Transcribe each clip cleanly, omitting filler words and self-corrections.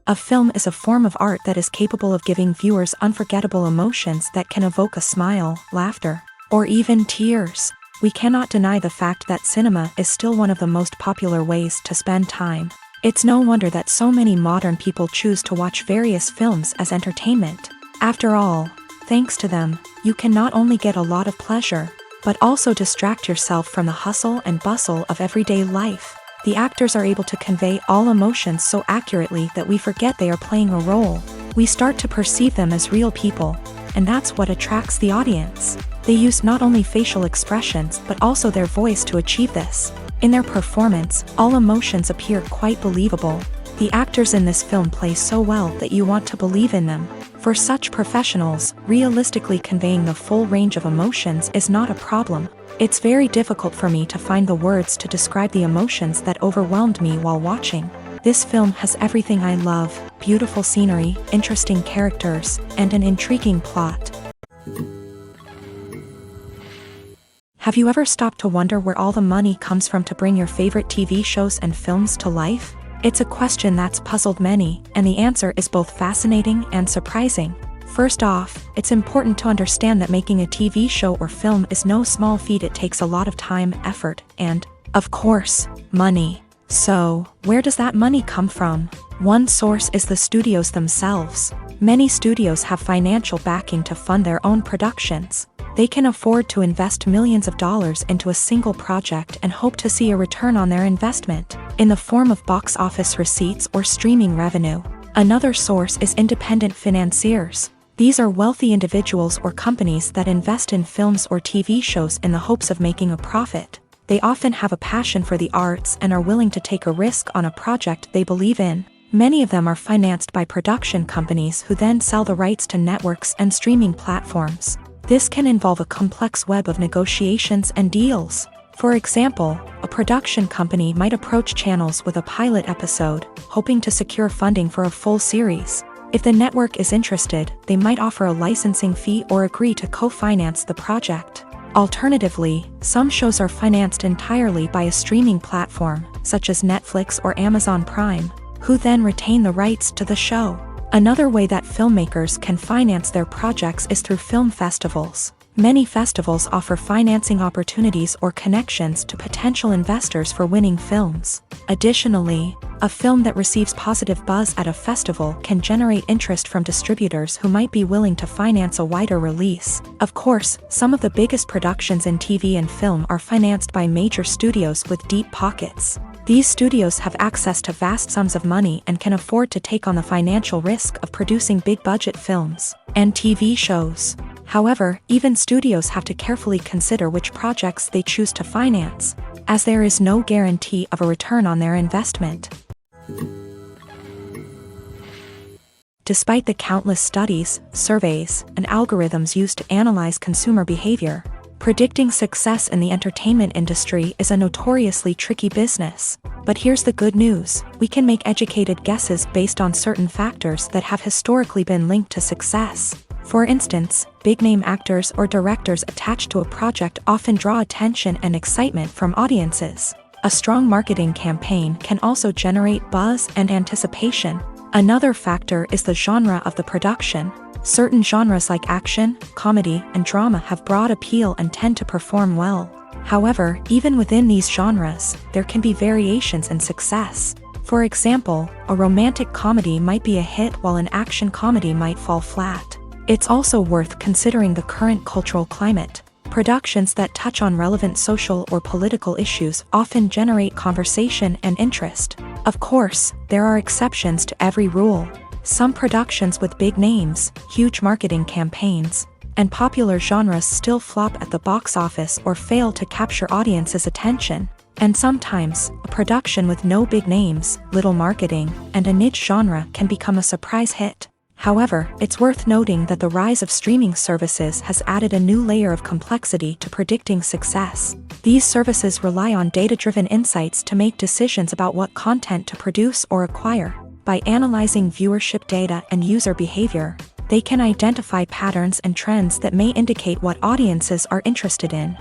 A film is a form of art that is capable of giving viewers unforgettable emotions that can evoke a smile, laughter, or even tears. We cannot deny the fact that cinema is still one of the most popular ways to spend time. It's no wonder that so many modern people choose to watch various films as entertainment. After all, thanks to them, you can not only get a lot of pleasure, but also distract yourself from the hustle and bustle of everyday life. The actors are able to convey all emotions so accurately that we forget they are playing a role. We start to perceive them as real people, and that's what attracts the audience. They use not only facial expressions but also their voice to achieve this. In their performance, all emotions appear quite believable. The actors in this film play so well that you want to believe in them. For such professionals, realistically conveying the full range of emotions is not a problem. It's very difficult for me to find the words to describe the emotions that overwhelmed me while watching. This film has everything I love: beautiful scenery, interesting characters, and an intriguing plot. Have you ever stopped to wonder where all the money comes from to bring your favorite TV shows and films to life? It's a question that's puzzled many, and the answer is both fascinating and surprising. First off, it's important to understand that making a TV show or film is no small feat. It takes a lot of time, effort, and, of course, money. So, where does that money come from? One source is the studios themselves. Many studios have financial backing to fund their own productions. They can afford to invest millions of dollars into a single project and hope to see a return on their investment, in the form of box office receipts or streaming revenue. Another source is independent financiers. These are wealthy individuals or companies that invest in films or TV shows in the hopes of making a profit. They often have a passion for the arts and are willing to take a risk on a project they believe in. Many of them are financed by production companies who then sell the rights to networks and streaming platforms. This can involve a complex web of negotiations and deals. For example, a production company might approach channels with a pilot episode, hoping to secure funding for a full series. If the network is interested, they might offer a licensing fee or agree to co-finance the project. Alternatively, some shows are financed entirely by a streaming platform, such as Netflix or Amazon Prime, who then retain the rights to the show. Another way that filmmakers can finance their projects is through film festivals. Many festivals offer financing opportunities or connections to potential investors for winning films. Additionally, a film that receives positive buzz at a festival can generate interest from distributors who might be willing to finance a wider release. Of course, some of the biggest productions in TV and film are financed by major studios with deep pockets. These studios have access to vast sums of money and can afford to take on the financial risk of producing big-budget films and TV shows. However, even studios have to carefully consider which projects they choose to finance, as there is no guarantee of a return on their investment. Despite the countless studies, surveys, and algorithms used to analyze consumer behavior, predicting success in the entertainment industry is a notoriously tricky business. But here's the good news: we can make educated guesses based on certain factors that have historically been linked to success. For instance, big-name actors or directors attached to a project often draw attention and excitement from audiences. A strong marketing campaign can also generate buzz and anticipation. Another factor is the genre of the production. Certain genres like action, comedy, and drama have broad appeal and tend to perform well. However, even within these genres, there can be variations in success. For example, a romantic comedy might be a hit while an action comedy might fall flat. It's also worth considering the current cultural climate. Productions that touch on relevant social or political issues often generate conversation and interest. Of course, there are exceptions to every rule. Some productions with big names, huge marketing campaigns, and popular genres still flop at the box office or fail to capture audiences' attention. And sometimes, a production with no big names, little marketing, and a niche genre can become a surprise hit. However, it's worth noting that the rise of streaming services has added a new layer of complexity to predicting success. These services rely on data-driven insights to make decisions about what content to produce or acquire. By analyzing viewership data and user behavior, they can identify patterns and trends that may indicate what audiences are interested in.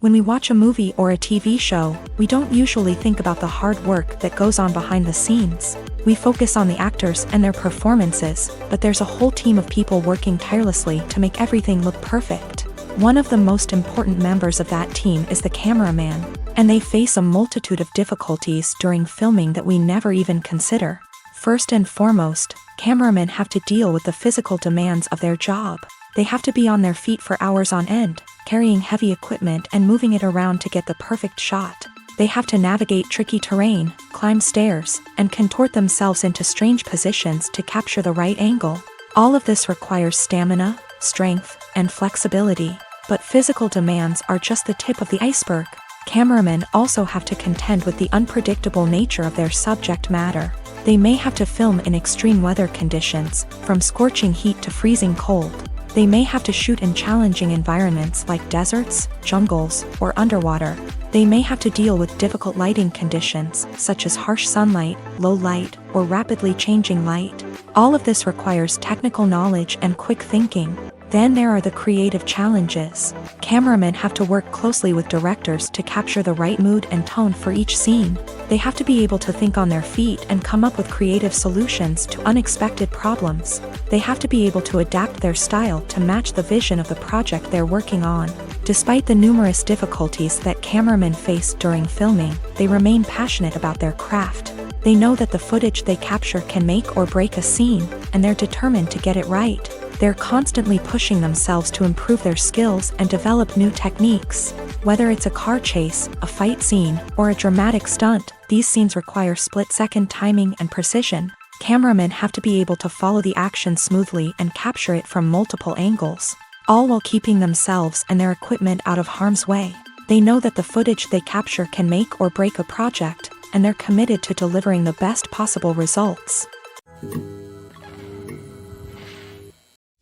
When we watch a movie or a TV show, we don't usually think about the hard work that goes on behind the scenes. We focus on the actors and their performances, but there's a whole team of people working tirelessly to make everything look perfect. One of the most important members of that team is the cameraman, and they face a multitude of difficulties during filming that we never even consider. First and foremost, cameramen have to deal with the physical demands of their job. They have to be on their feet for hours on end, carrying heavy equipment and moving it around to get the perfect shot. They have to navigate tricky terrain, climb stairs, and contort themselves into strange positions to capture the right angle. All of this requires stamina, strength, and flexibility. But physical demands are just the tip of the iceberg. Cameramen also have to contend with the unpredictable nature of their subject matter. They may have to film in extreme weather conditions, from scorching heat to freezing cold. They may have to shoot in challenging environments like deserts, jungles, or underwater. They may have to deal with difficult lighting conditions, such as harsh sunlight, low light, or rapidly changing light. All of this requires technical knowledge and quick thinking. Then there are the creative challenges. Cameramen have to work closely with directors to capture the right mood and tone for each scene. They have to be able to think on their feet and come up with creative solutions to unexpected problems. They have to be able to adapt their style to match the vision of the project they're working on. Despite the numerous difficulties that cameramen face during filming, they remain passionate about their craft. They know that the footage they capture can make or break a scene, and they're determined to get it right. They're constantly pushing themselves to improve their skills and develop new techniques. Whether it's a car chase, a fight scene, or a dramatic stunt, these scenes require split-second timing and precision. Cameramen have to be able to follow the action smoothly and capture it from multiple angles, all while keeping themselves and their equipment out of harm's way. They know that the footage they capture can make or break a project, and they're committed to delivering the best possible results.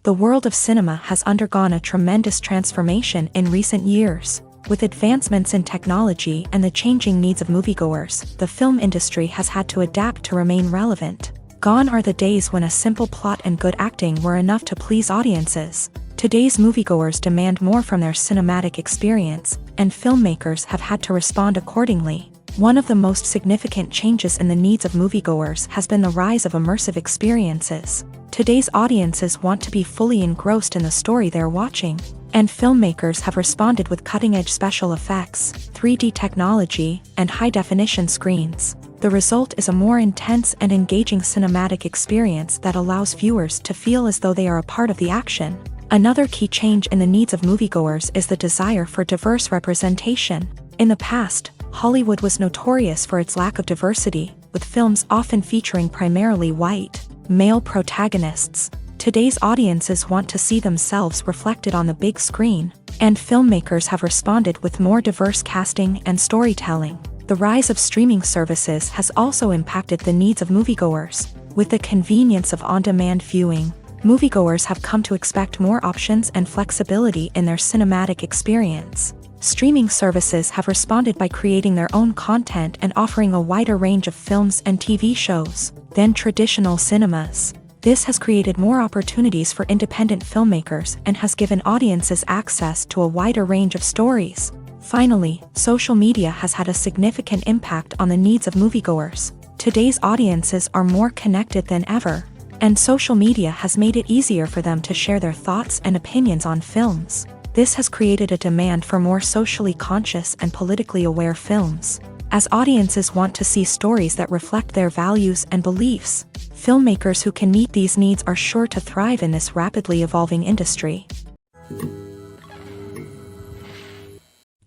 The world of cinema has undergone a tremendous transformation in recent years. With advancements in technology and the changing needs of moviegoers, the film industry has had to adapt to remain relevant. Gone are the days when a simple plot and good acting were enough to please audiences. Today's moviegoers demand more from their cinematic experience, and filmmakers have had to respond accordingly. One of the most significant changes in the needs of moviegoers has been the rise of immersive experiences. Today's audiences want to be fully engrossed in the story they're watching, and filmmakers have responded with cutting-edge special effects, 3D technology, and high-definition screens. The result is a more intense and engaging cinematic experience that allows viewers to feel as though they are a part of the action. Another key change in the needs of moviegoers is the desire for diverse representation. In the past, Hollywood was notorious for its lack of diversity, with films often featuring primarily white, male protagonists. Today's audiences want to see themselves reflected on the big screen, and filmmakers have responded with more diverse casting and storytelling. The rise of streaming services has also impacted the needs of moviegoers. With the convenience of on-demand viewing, moviegoers have come to expect more options and flexibility in their cinematic experience. Streaming services have responded by creating their own content and offering a wider range of films and TV shows than traditional cinemas. This has created more opportunities for independent filmmakers and has given audiences access to a wider range of stories. Finally, social media has had a significant impact on the needs of moviegoers. Today's audiences are more connected than ever, and social media has made it easier for them to share their thoughts and opinions on films. This has created a demand for more socially conscious and politically aware films. As audiences want to see stories that reflect their values and beliefs, filmmakers who can meet these needs are sure to thrive in this rapidly evolving industry.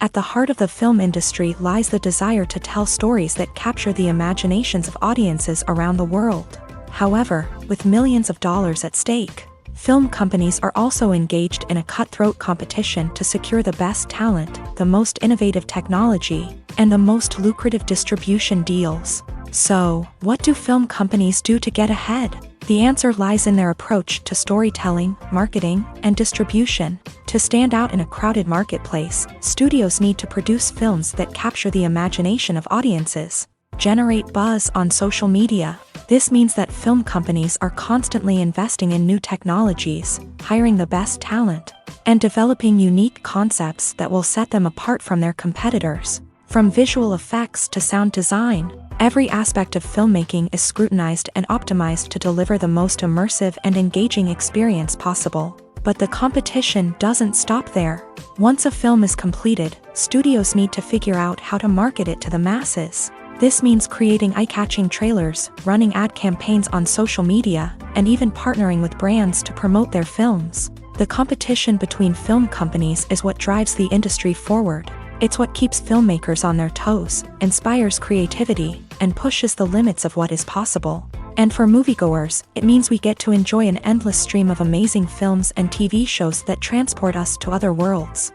At the heart of the film industry lies the desire to tell stories that capture the imaginations of audiences around the world. However, with millions of dollars at stake, film companies are also engaged in a cutthroat competition to secure the best talent, the most innovative technology, and the most lucrative distribution deals. So, what do film companies do to get ahead? The answer lies in their approach to storytelling, marketing, and distribution. To stand out in a crowded marketplace, studios need to produce films that capture the imagination of audiences, generate buzz on social media. This means that film companies are constantly investing in new technologies, hiring the best talent, and developing unique concepts that will set them apart from their competitors. From visual effects to sound design, every aspect of filmmaking is scrutinized and optimized to deliver the most immersive and engaging experience possible. But the competition doesn't stop there. Once a film is completed, studios need to figure out how to market it to the masses. This means creating eye-catching trailers, running ad campaigns on social media, and even partnering with brands to promote their films. The competition between film companies is what drives the industry forward. It's what keeps filmmakers on their toes, inspires creativity, and pushes the limits of what is possible. And for moviegoers, it means we get to enjoy an endless stream of amazing films and TV shows that transport us to other worlds.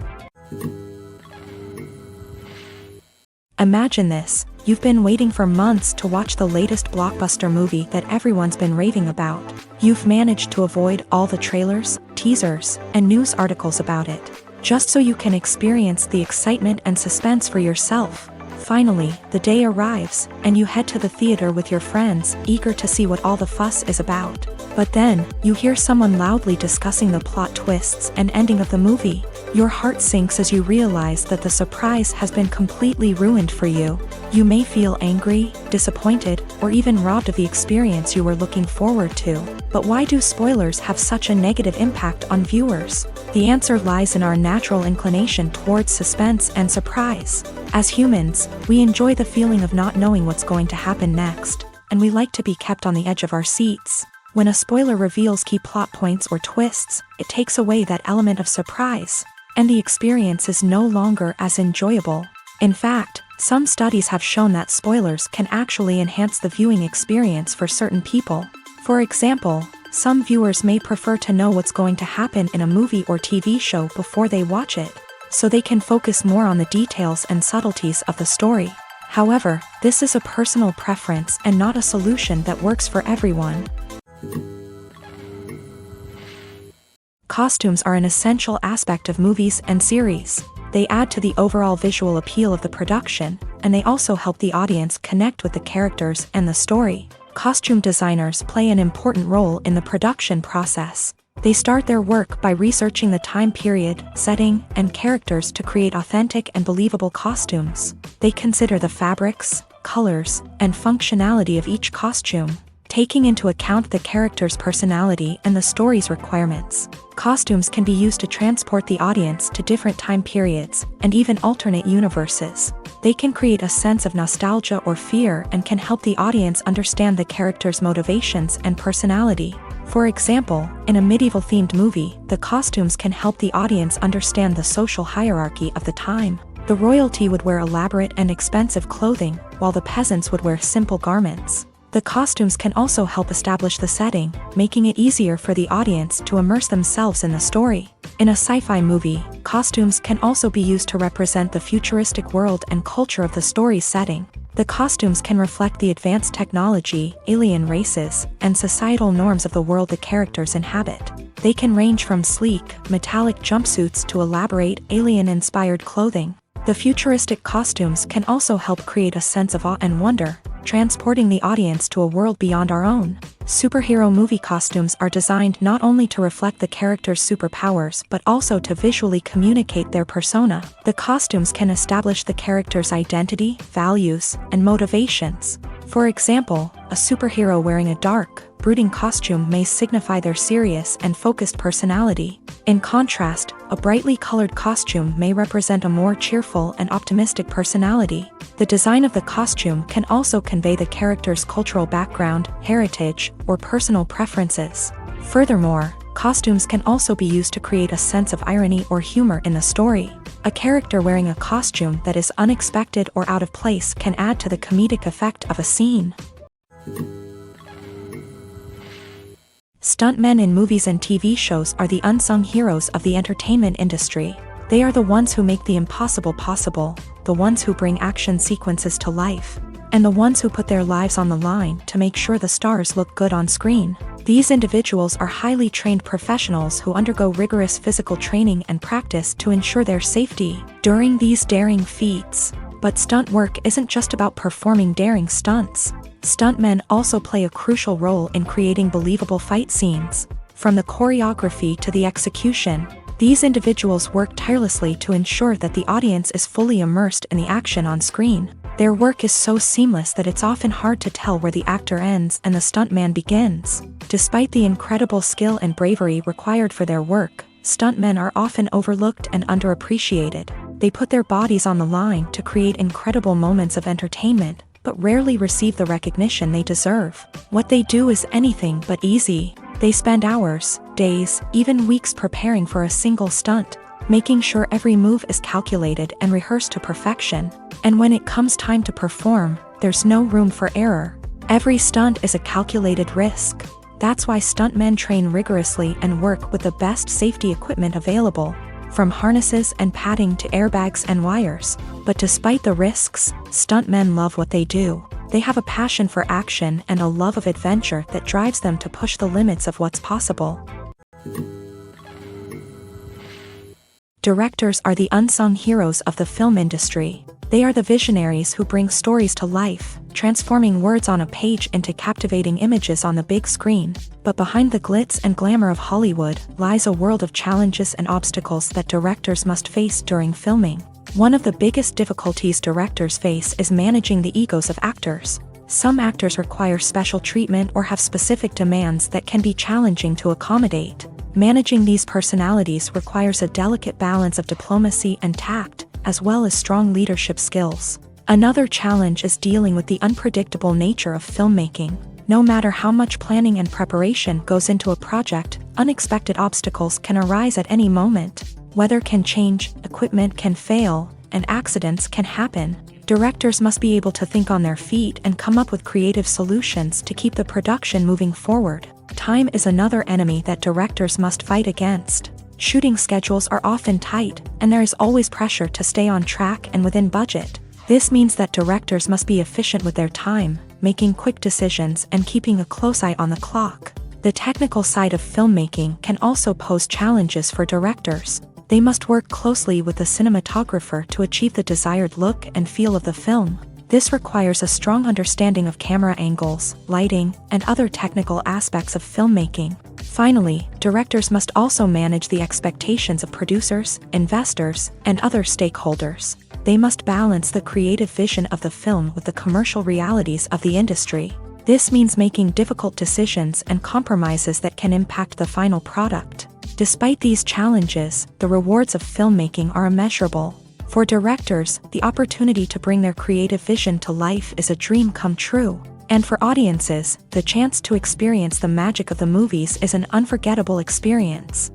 Imagine this: you've been waiting for months to watch the latest blockbuster movie that everyone's been raving about. You've managed to avoid all the trailers, teasers, and news articles about it, just so you can experience the excitement and suspense for yourself. Finally, the day arrives, and you head to the theater with your friends, eager to see what all the fuss is about. But then, you hear someone loudly discussing the plot twists and ending of the movie. Your heart sinks as you realize that the surprise has been completely ruined for you. You may feel angry, disappointed, or even robbed of the experience you were looking forward to. But why do spoilers have such a negative impact on viewers? The answer lies in our natural inclination towards suspense and surprise. As humans, we enjoy the feeling of not knowing what's going to happen next, and we like to be kept on the edge of our seats. When a spoiler reveals key plot points or twists, it takes away that element of surprise, and the experience is no longer as enjoyable. In fact, some studies have shown that spoilers can actually enhance the viewing experience for certain people. For example, some viewers may prefer to know what's going to happen in a movie or TV show before they watch it, so they can focus more on the details and subtleties of the story. However, this is a personal preference and not a solution that works for everyone. Costumes are an essential aspect of movies and series. They add to the overall visual appeal of the production, and they also help the audience connect with the characters and the story. Costume designers play an important role in the production process. They start their work by researching the time period, setting, and characters to create authentic and believable costumes. They consider the fabrics, colors, and functionality of each costume, taking into account the character's personality and the story's requirements. Costumes can be used to transport the audience to different time periods and even alternate universes. They can create a sense of nostalgia or fear and can help the audience understand the character's motivations and personality. For example, in a medieval-themed movie, the costumes can help the audience understand the social hierarchy of the time. The royalty would wear elaborate and expensive clothing, while the peasants would wear simple garments. The costumes can also help establish the setting, making it easier for the audience to immerse themselves in the story. In a sci-fi movie, costumes can also be used to represent the futuristic world and culture of the story's setting. The costumes can reflect the advanced technology, alien races, and societal norms of the world the characters inhabit. They can range from sleek, metallic jumpsuits to elaborate, alien-inspired clothing. The futuristic costumes can also help create a sense of awe and wonder, transporting the audience to a world beyond our own. Superhero movie costumes are designed not only to reflect the character's superpowers but also to visually communicate their persona. The costumes can establish the character's identity, values, and motivations. For example, a superhero wearing a dark, brooding costume may signify their serious and focused personality. In contrast, a brightly colored costume may represent a more cheerful and optimistic personality. The design of the costume can also convey the character's cultural background, heritage, or personal preferences. Furthermore, costumes can also be used to create a sense of irony or humor in the story. A character wearing a costume that is unexpected or out of place can add to the comedic effect of a scene. Stuntmen in movies and TV shows are the unsung heroes of the entertainment industry. They are the ones who make the impossible possible, the ones who bring action sequences to life, and the ones who put their lives on the line to make sure the stars look good on screen. These individuals are highly trained professionals who undergo rigorous physical training and practice to ensure their safety during these daring feats. But stunt work isn't just about performing daring stunts. Stuntmen also play a crucial role in creating believable fight scenes. From the choreography to the execution, These individuals work tirelessly to ensure that the audience is fully immersed in the action on screen. Their work is so seamless that it's often hard to tell where the actor ends and the stuntman begins. Despite the incredible skill and bravery required for their work, stuntmen are often overlooked and underappreciated. They put their bodies on the line to create incredible moments of entertainment, but rarely receive the recognition they deserve. What they do is anything but easy. They spend hours, days, even weeks preparing for a single stunt, making sure every move is calculated and rehearsed to perfection. And when it comes time to perform, there's no room for error. Every stunt is a calculated risk. That's why stuntmen train rigorously and work with the best safety equipment available, from harnesses and padding to airbags and wires. But despite the risks, stuntmen love what they do. They have a passion for action and a love of adventure that drives them to push the limits of what's possible. Directors are the unsung heroes of the film industry. They are the visionaries who bring stories to life, transforming words on a page into captivating images on the big screen. But behind the glitz and glamour of Hollywood lies a world of challenges and obstacles that directors must face during filming. One of the biggest difficulties directors face is managing the egos of actors. Some actors require special treatment or have specific demands that can be challenging to accommodate. Managing these personalities requires a delicate balance of diplomacy and tact, as well as strong leadership skills. Another challenge is dealing with the unpredictable nature of filmmaking. No matter how much planning and preparation goes into a project, unexpected obstacles can arise at any moment. Weather can change, equipment can fail, and accidents can happen. Directors must be able to think on their feet and come up with creative solutions to keep the production moving forward. Time is another enemy that directors must fight against. Shooting schedules are often tight, and there is always pressure to stay on track and within budget. This means that directors must be efficient with their time, making quick decisions and keeping a close eye on the clock. The technical side of filmmaking can also pose challenges for directors. They must work closely with the cinematographer to achieve the desired look and feel of the film. This requires a strong understanding of camera angles, lighting, and other technical aspects of filmmaking. Finally, directors must also manage the expectations of producers, investors, and other stakeholders. They must balance the creative vision of the film with the commercial realities of the industry. This means making difficult decisions and compromises that can impact the final product. Despite these challenges, the rewards of filmmaking are immeasurable. For directors, the opportunity to bring their creative vision to life is a dream come true. And for audiences, the chance to experience the magic of the movies is an unforgettable experience.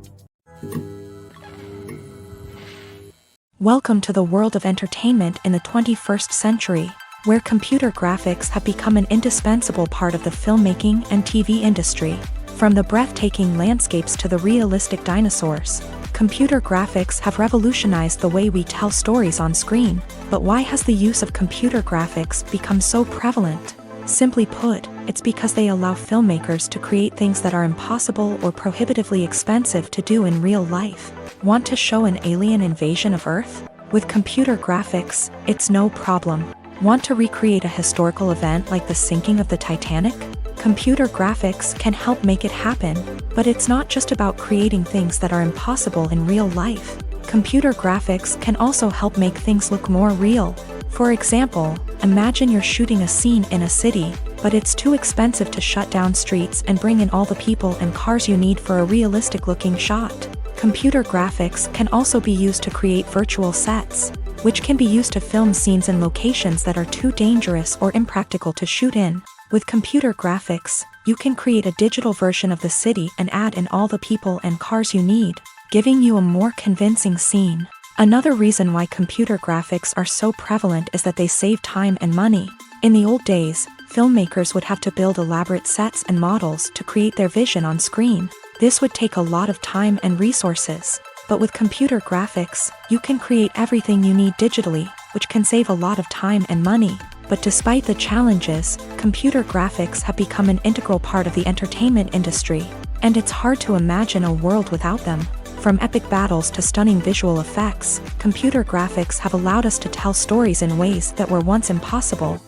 Welcome to the world of entertainment in the 21st century, where computer graphics have become an indispensable part of the filmmaking and TV industry. From the breathtaking landscapes to the realistic dinosaurs, computer graphics have revolutionized the way we tell stories on screen. But why has the use of computer graphics become so prevalent? Simply put, it's because they allow filmmakers to create things that are impossible or prohibitively expensive to do in real life. Want to show an alien invasion of Earth? With computer graphics, it's no problem. Want to recreate a historical event like the sinking of the Titanic? Computer graphics can help make it happen, but it's not just about creating things that are impossible in real life. Computer graphics can also help make things look more real. For example, imagine you're shooting a scene in a city, but it's too expensive to shut down streets and bring in all the people and cars you need for a realistic-looking shot. Computer graphics can also be used to create virtual sets, which can be used to film scenes in locations that are too dangerous or impractical to shoot in. With computer graphics, you can create a digital version of the city and add in all the people and cars you need, giving you a more convincing scene. Another reason why computer graphics are so prevalent is that they save time and money. In the old days, filmmakers would have to build elaborate sets and models to create their vision on screen. This would take a lot of time and resources. But with computer graphics, you can create everything you need digitally, which can save a lot of time and money. But despite the challenges, computer graphics have become an integral part of the entertainment industry, and it's hard to imagine a world without them. From epic battles to stunning visual effects, computer graphics have allowed us to tell stories in ways that were once impossible.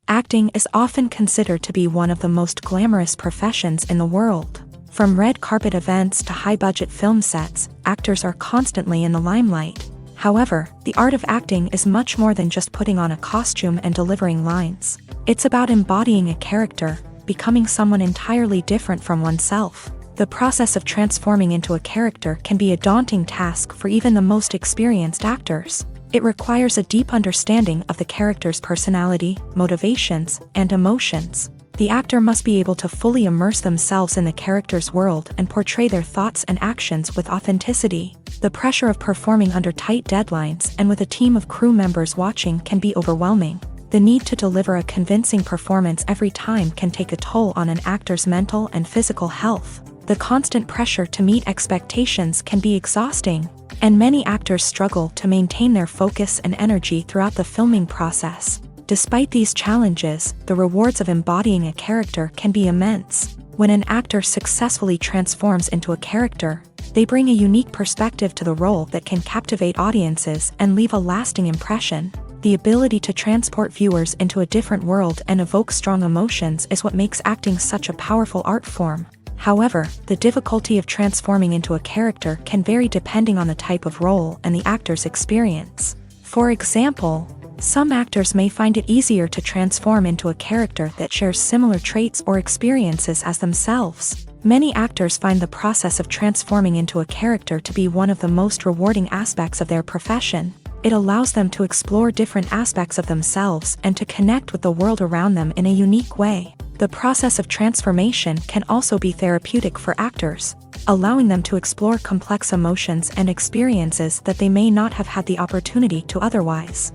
Acting is often considered to be one of the most glamorous professions in the world. From red carpet events to high-budget film sets, actors are constantly in the limelight. However, the art of acting is much more than just putting on a costume and delivering lines. It's about embodying a character, becoming someone entirely different from oneself. The process of transforming into a character can be a daunting task for even the most experienced actors. It requires a deep understanding of the character's personality, motivations, and emotions. The actor must be able to fully immerse themselves in the character's world and portray their thoughts and actions with authenticity. The pressure of performing under tight deadlines and with a team of crew members watching can be overwhelming. The need to deliver a convincing performance every time can take a toll on an actor's mental and physical health. The constant pressure to meet expectations can be exhausting, and many actors struggle to maintain their focus and energy throughout the filming process. Despite these challenges, the rewards of embodying a character can be immense. When an actor successfully transforms into a character, they bring a unique perspective to the role that can captivate audiences and leave a lasting impression. The ability to transport viewers into a different world and evoke strong emotions is what makes acting such a powerful art form. However, the difficulty of transforming into a character can vary depending on the type of role and the actor's experience. For example, some actors may find it easier to transform into a character that shares similar traits or experiences as themselves. Many actors find the process of transforming into a character to be one of the most rewarding aspects of their profession. It allows them to explore different aspects of themselves and to connect with the world around them in a unique way. The process of transformation can also be therapeutic for actors, allowing them to explore complex emotions and experiences that they may not have had the opportunity to otherwise.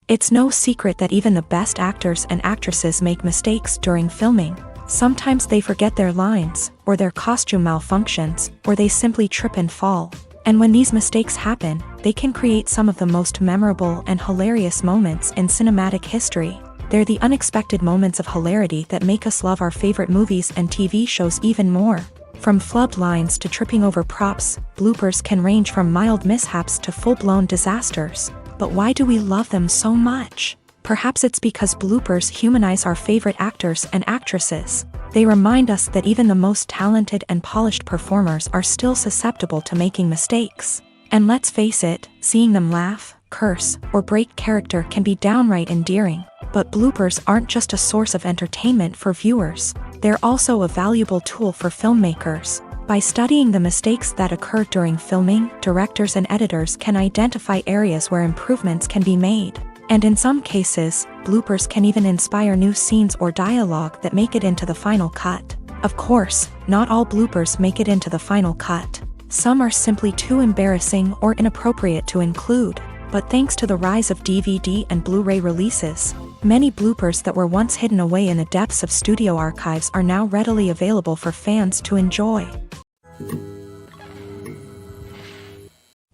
It's no secret that even the best actors and actresses make mistakes during filming. Sometimes they forget their lines, or their costume malfunctions, or they simply trip and fall. And when these mistakes happen, they can create some of the most memorable and hilarious moments in cinematic history. They're the unexpected moments of hilarity that make us love our favorite movies and TV shows even more. From flubbed lines to tripping over props, bloopers can range from mild mishaps to full-blown disasters. But why do we love them so much? Perhaps it's because bloopers humanize our favorite actors and actresses. They remind us that even the most talented and polished performers are still susceptible to making mistakes. And let's face it, seeing them laugh, curse, or break character can be downright endearing. But bloopers aren't just a source of entertainment for viewers. They're also a valuable tool for filmmakers. By studying the mistakes that occur during filming, directors and editors can identify areas where improvements can be made. And in some cases, bloopers can even inspire new scenes or dialogue that make it into the final cut. Of course, not all bloopers make it into the final cut. Some are simply too embarrassing or inappropriate to include. But thanks to the rise of DVD and Blu-ray releases, many bloopers that were once hidden away in the depths of studio archives are now readily available for fans to enjoy.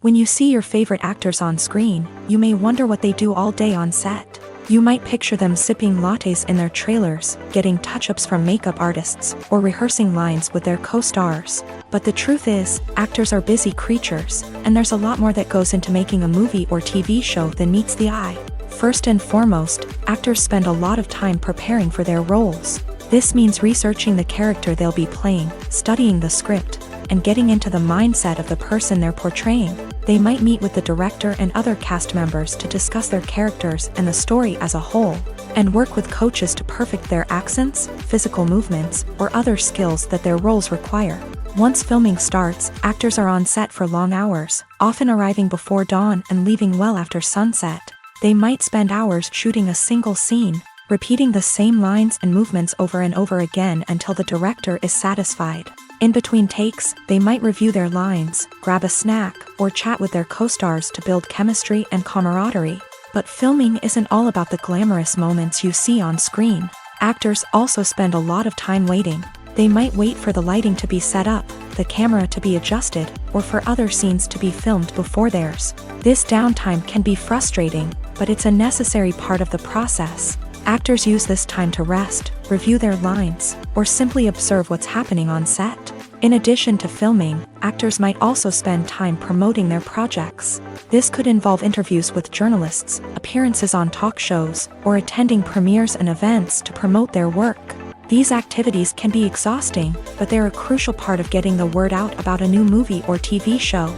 When you see your favorite actors on screen, you may wonder what they do all day on set. You might picture them sipping lattes in their trailers, getting touch-ups from makeup artists, or rehearsing lines with their co-stars. But the truth is, actors are busy creatures, and there's a lot more that goes into making a movie or TV show than meets the eye. First and foremost, actors spend a lot of time preparing for their roles. This means researching the character they'll be playing, studying the script, and getting into the mindset of the person they're portraying. They might meet with the director and other cast members to discuss their characters and the story as a whole, and work with coaches to perfect their accents, physical movements, or other skills that their roles require. Once filming starts, actors are on set for long hours, often arriving before dawn and leaving well after sunset. They might spend hours shooting a single scene, repeating the same lines and movements over and over again until the director is satisfied. In between takes, they might review their lines, grab a snack, or chat with their co-stars to build chemistry and camaraderie. But filming isn't all about the glamorous moments you see on screen. Actors also spend a lot of time waiting. They might wait for the lighting to be set up, the camera to be adjusted, or for other scenes to be filmed before theirs. This downtime can be frustrating, but it's a necessary part of the process. Actors use this time to rest, review their lines, or simply observe what's happening on set. In addition to filming, actors might also spend time promoting their projects. This could involve interviews with journalists, appearances on talk shows, or attending premieres and events to promote their work. These activities can be exhausting, but they're a crucial part of getting the word out about a new movie or TV show.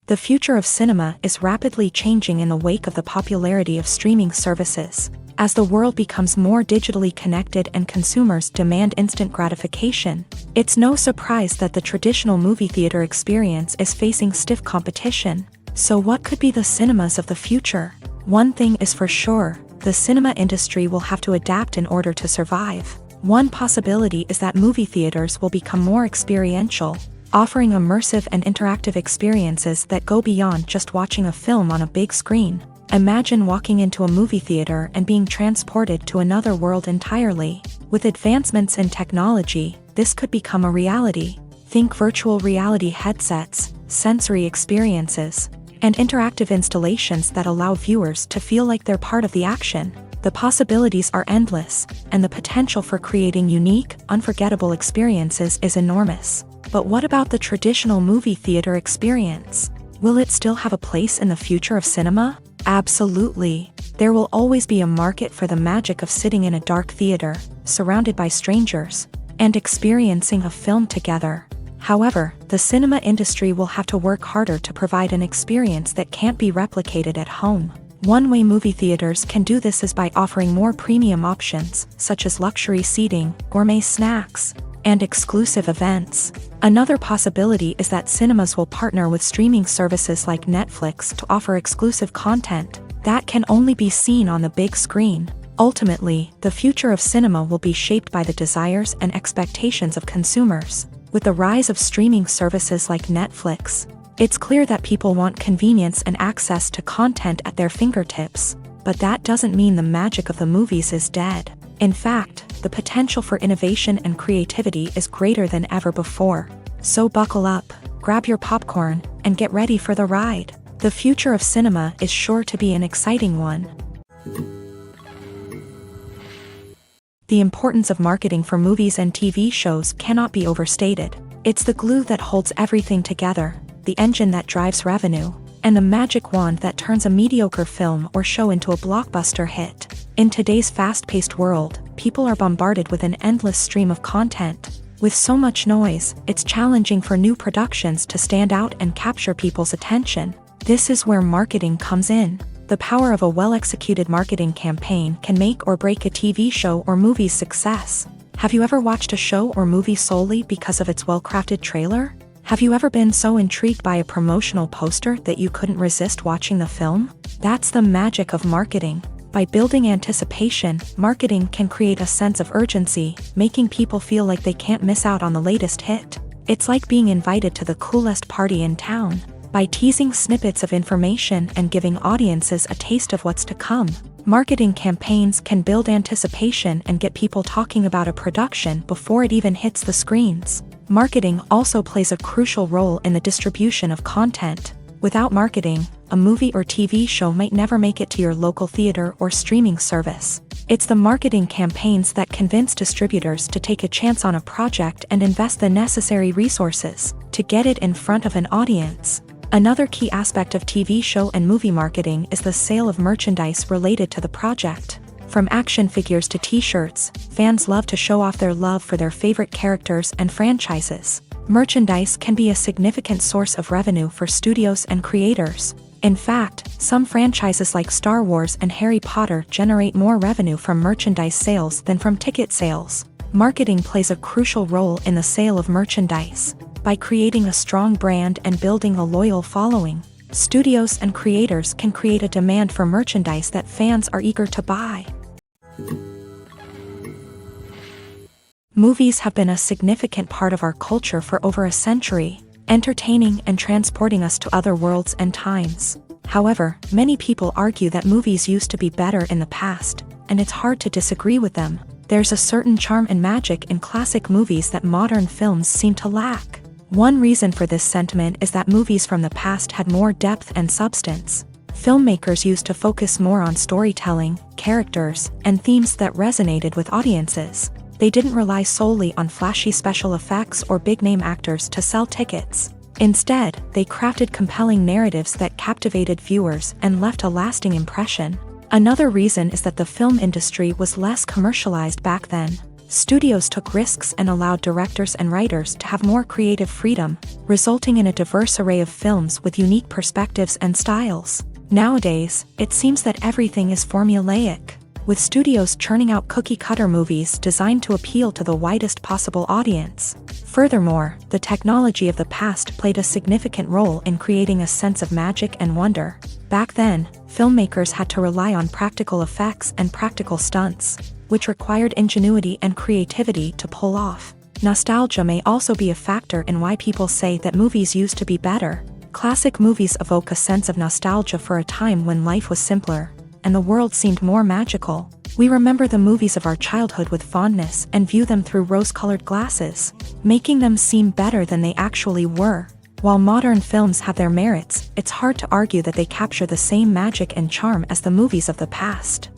The future of cinema is rapidly changing in the wake of the popularity of streaming services. As the world becomes more digitally connected and consumers demand instant gratification, it's no surprise that the traditional movie theater experience is facing stiff competition. So what could be the cinemas of the future? One thing is for sure, the cinema industry will have to adapt in order to survive. One possibility is that movie theaters will become more experiential, offering immersive and interactive experiences that go beyond just watching a film on a big screen. Imagine walking into a movie theater and being transported to another world entirely. With advancements in technology, this could become a reality. Think virtual reality headsets, sensory experiences, and interactive installations that allow viewers to feel like they're part of the action. The possibilities are endless, and the potential for creating unique, unforgettable experiences is enormous. But what about the traditional movie theater experience? Will it still have a place in the future of cinema? Absolutely. There will always be a market for the magic of sitting in a dark theater, surrounded by strangers, and experiencing a film together. However, the cinema industry will have to work harder to provide an experience that can't be replicated at home. One way movie theaters can do this is by offering more premium options, such as luxury seating, gourmet snacks, and exclusive events. Another possibility is that cinemas will partner with streaming services like Netflix to offer exclusive content that can only be seen on the big screen. Ultimately, the future of cinema will be shaped by the desires and expectations of consumers. With the rise of streaming services like Netflix, it's clear that people want convenience and access to content at their fingertips. But that doesn't mean the magic of the movies is dead. In fact, the potential for innovation and creativity is greater than ever before. So buckle up, grab your popcorn, and get ready for the ride. The future of cinema is sure to be an exciting one. The importance of marketing for movies and TV shows cannot be overstated. It's the glue that holds everything together, the engine that drives revenue, and the magic wand that turns a mediocre film or show into a blockbuster hit. In today's fast-paced world, people are bombarded with an endless stream of content. With so much noise, it's challenging for new productions to stand out and capture people's attention. This is where marketing comes in. The power of a well-executed marketing campaign can make or break a TV show or movie's success. Have you ever watched a show or movie solely because of its well-crafted trailer? Have you ever been so intrigued by a promotional poster that you couldn't resist watching the film? That's the magic of marketing. By building anticipation, marketing can create a sense of urgency, making people feel like they can't miss out on the latest hit. It's like being invited to the coolest party in town. By teasing snippets of information and giving audiences a taste of what's to come, marketing campaigns can build anticipation and get people talking about a production before it even hits the screens. Marketing also plays a crucial role in the distribution of content. Without marketing, a movie or TV show might never make it to your local theater or streaming service. It's the marketing campaigns that convince distributors to take a chance on a project and invest the necessary resources to get it in front of an audience. Another key aspect of TV show and movie marketing is the sale of merchandise related to the project. From action figures to t-shirts, fans love to show off their love for their favorite characters and franchises. Merchandise can be a significant source of revenue for studios and creators. In fact, some franchises like Star Wars and Harry Potter generate more revenue from merchandise sales than from ticket sales. Marketing plays a crucial role in the sale of merchandise. By creating a strong brand and building a loyal following, studios and creators can create a demand for merchandise that fans are eager to buy. Movies have been a significant part of our culture for over a century, entertaining and transporting us to other worlds and times. However, many people argue that movies used to be better in the past, and it's hard to disagree with them. There's a certain charm and magic in classic movies that modern films seem to lack. One reason for this sentiment is that movies from the past had more depth and substance. Filmmakers used to focus more on storytelling, characters, and themes that resonated with audiences. They didn't rely solely on flashy special effects or big-name actors to sell tickets. Instead, they crafted compelling narratives that captivated viewers and left a lasting impression. Another reason is that the film industry was less commercialized back then. Studios took risks and allowed directors and writers to have more creative freedom, resulting in a diverse array of films with unique perspectives and styles. Nowadays, it seems that everything is formulaic, with studios churning out cookie-cutter movies designed to appeal to the widest possible audience. Furthermore, the technology of the past played a significant role in creating a sense of magic and wonder. Back then, filmmakers had to rely on practical effects and practical stunts, which required ingenuity and creativity to pull off. Nostalgia may also be a factor in why people say that movies used to be better. Classic movies evoke a sense of nostalgia for a time when life was simpler, and the world seemed more magical. We remember the movies of our childhood with fondness and view them through rose-colored glasses, making them seem better than they actually were. While modern films have their merits, it's hard to argue that they capture the same magic and charm as the movies of the past.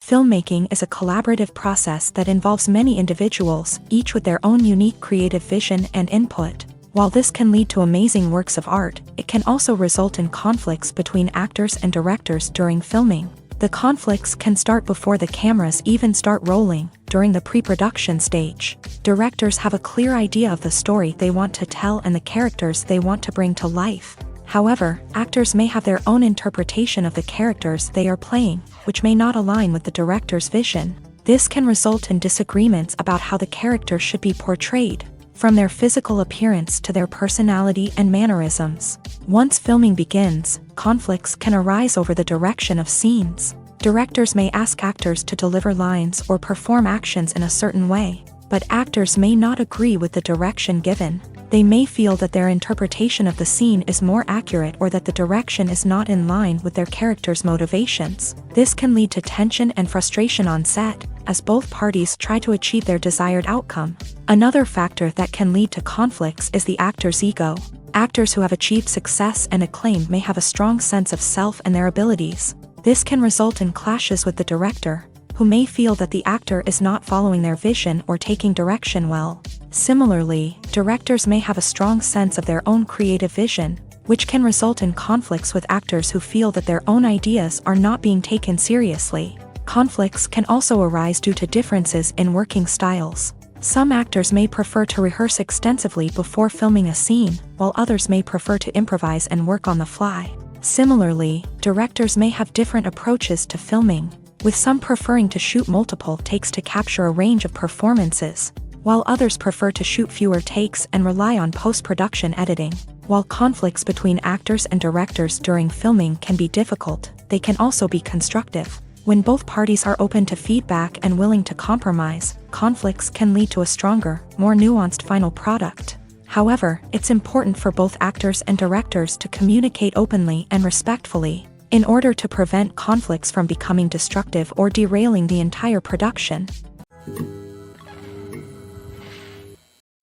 Filmmaking is a collaborative process that involves many individuals, each with their own unique creative vision and input. While this can lead to amazing works of art, it can also result in conflicts between actors and directors during filming. The conflicts can start before the cameras even start rolling, during the pre-production stage. Directors have a clear idea of the story they want to tell and the characters they want to bring to life. However, actors may have their own interpretation of the characters they are playing, which may not align with the director's vision. This can result in disagreements about how the character should be portrayed, from their physical appearance to their personality and mannerisms. Once filming begins, conflicts can arise over the direction of scenes. Directors may ask actors to deliver lines or perform actions in a certain way, but actors may not agree with the direction given. They may feel that their interpretation of the scene is more accurate or that the direction is not in line with their character's motivations. This can lead to tension and frustration on set, as both parties try to achieve their desired outcome. Another factor that can lead to conflicts is the actor's ego. Actors who have achieved success and acclaim may have a strong sense of self and their abilities. This can result in clashes with the director, who may feel that the actor is not following their vision or taking direction well. Similarly, directors may have a strong sense of their own creative vision, which can result in conflicts with actors who feel that their own ideas are not being taken seriously. Conflicts can also arise due to differences in working styles. Some actors may prefer to rehearse extensively before filming a scene, while others may prefer to improvise and work on the fly. Similarly, directors may have different approaches to filming, with some preferring to shoot multiple takes to capture a range of performances, while others prefer to shoot fewer takes and rely on post-production editing. While conflicts between actors and directors during filming can be difficult, they can also be constructive. When both parties are open to feedback and willing to compromise, conflicts can lead to a stronger, more nuanced final product. However, it's important for both actors and directors to communicate openly and respectfully, in order to prevent conflicts from becoming destructive or derailing the entire production.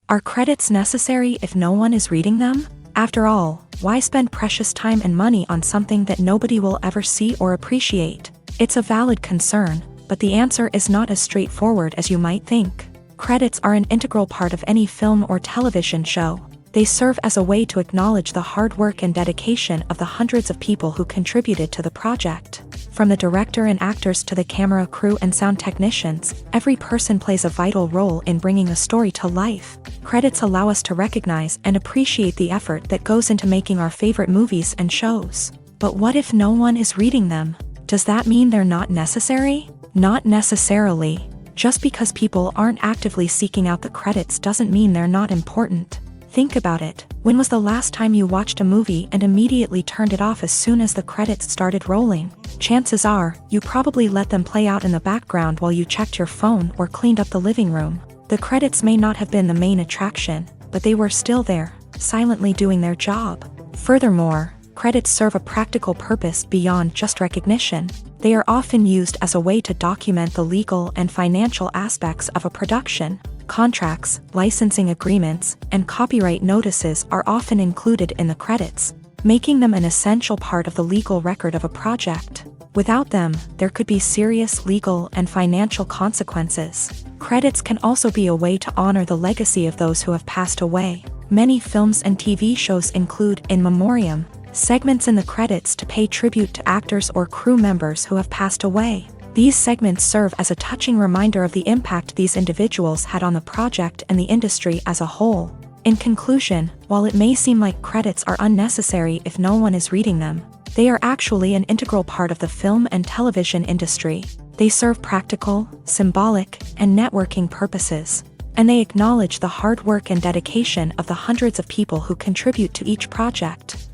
Are credits necessary if no one is reading them? After all, why spend precious time and money on something that nobody will ever see or appreciate? It's a valid concern, but the answer is not as straightforward as you might think. Credits are an integral part of any film or television show. They serve as a way to acknowledge the hard work and dedication of the hundreds of people who contributed to the project. From the director and actors to the camera crew and sound technicians, every person plays a vital role in bringing a story to life. Credits allow us to recognize and appreciate the effort that goes into making our favorite movies and shows. But what if no one is reading them? Does that mean they're not necessary? Not necessarily. Just because people aren't actively seeking out the credits doesn't mean they're not important. Think about it. When was the last time you watched a movie and immediately turned it off as soon as the credits started rolling? Chances are, you probably let them play out in the background while you checked your phone or cleaned up the living room. The credits may not have been the main attraction, but they were still there, silently doing their job. Furthermore, credits serve a practical purpose beyond just recognition. They are often used as a way to document the legal and financial aspects of a production. Contracts, licensing agreements, and copyright notices are often included in the credits, making them an essential part of the legal record of a project. Without them, there could be serious legal and financial consequences. Credits can also be a way to honor the legacy of those who have passed away. Many films and TV shows include in memoriam segments in the credits to pay tribute to actors or crew members who have passed away. These segments serve as a touching reminder of the impact these individuals had on the project and the industry as a whole. In conclusion, while it may seem like credits are unnecessary if no one is reading them, they are actually an integral part of the film and television industry. They serve practical, symbolic, and networking purposes, and they acknowledge the hard work and dedication of the hundreds of people who contribute to each project.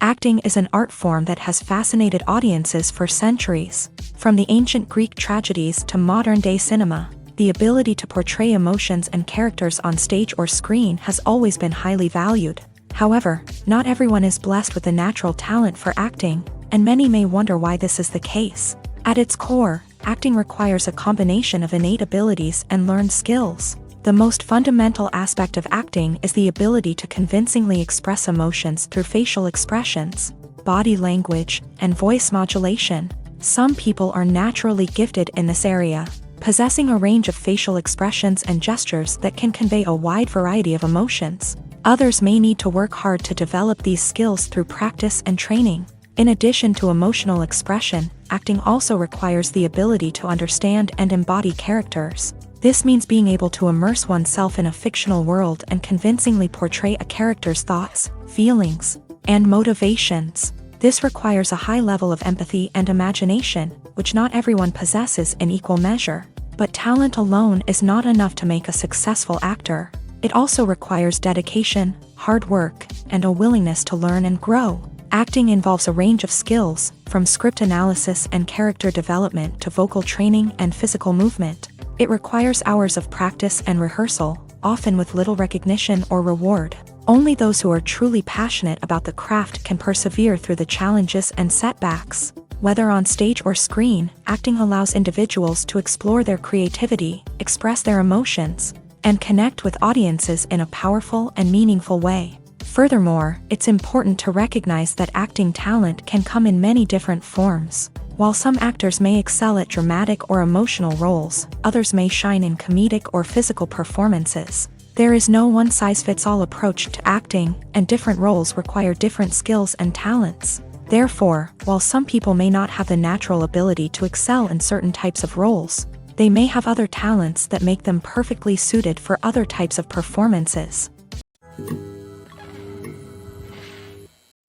Acting is an art form that has fascinated audiences for centuries. From the ancient Greek tragedies to modern-day cinema, the ability to portray emotions and characters on stage or screen has always been highly valued. However, not everyone is blessed with the natural talent for acting, and many may wonder why this is the case. At its core, acting requires a combination of innate abilities and learned skills. The most fundamental aspect of acting is the ability to convincingly express emotions through facial expressions, body language, and voice modulation. Some people are naturally gifted in this area, possessing a range of facial expressions and gestures that can convey a wide variety of emotions. Others may need to work hard to develop these skills through practice and training. In addition to emotional expression, acting also requires the ability to understand and embody characters. This means being able to immerse oneself in a fictional world and convincingly portray a character's thoughts, feelings, and motivations. This requires a high level of empathy and imagination, which not everyone possesses in equal measure. But talent alone is not enough to make a successful actor. It also requires dedication, hard work, and a willingness to learn and grow. Acting involves a range of skills, from script analysis and character development to vocal training and physical movement. It requires hours of practice and rehearsal, often with little recognition or reward. Only those who are truly passionate about the craft can persevere through the challenges and setbacks. Whether on stage or screen, acting allows individuals to explore their creativity, express their emotions, and connect with audiences in a powerful and meaningful way. Furthermore, it's important to recognize that acting talent can come in many different forms. While some actors may excel at dramatic or emotional roles, others may shine in comedic or physical performances. There is no one-size-fits-all approach to acting, and different roles require different skills and talents. Therefore, while some people may not have the natural ability to excel in certain types of roles, they may have other talents that make them perfectly suited for other types of performances.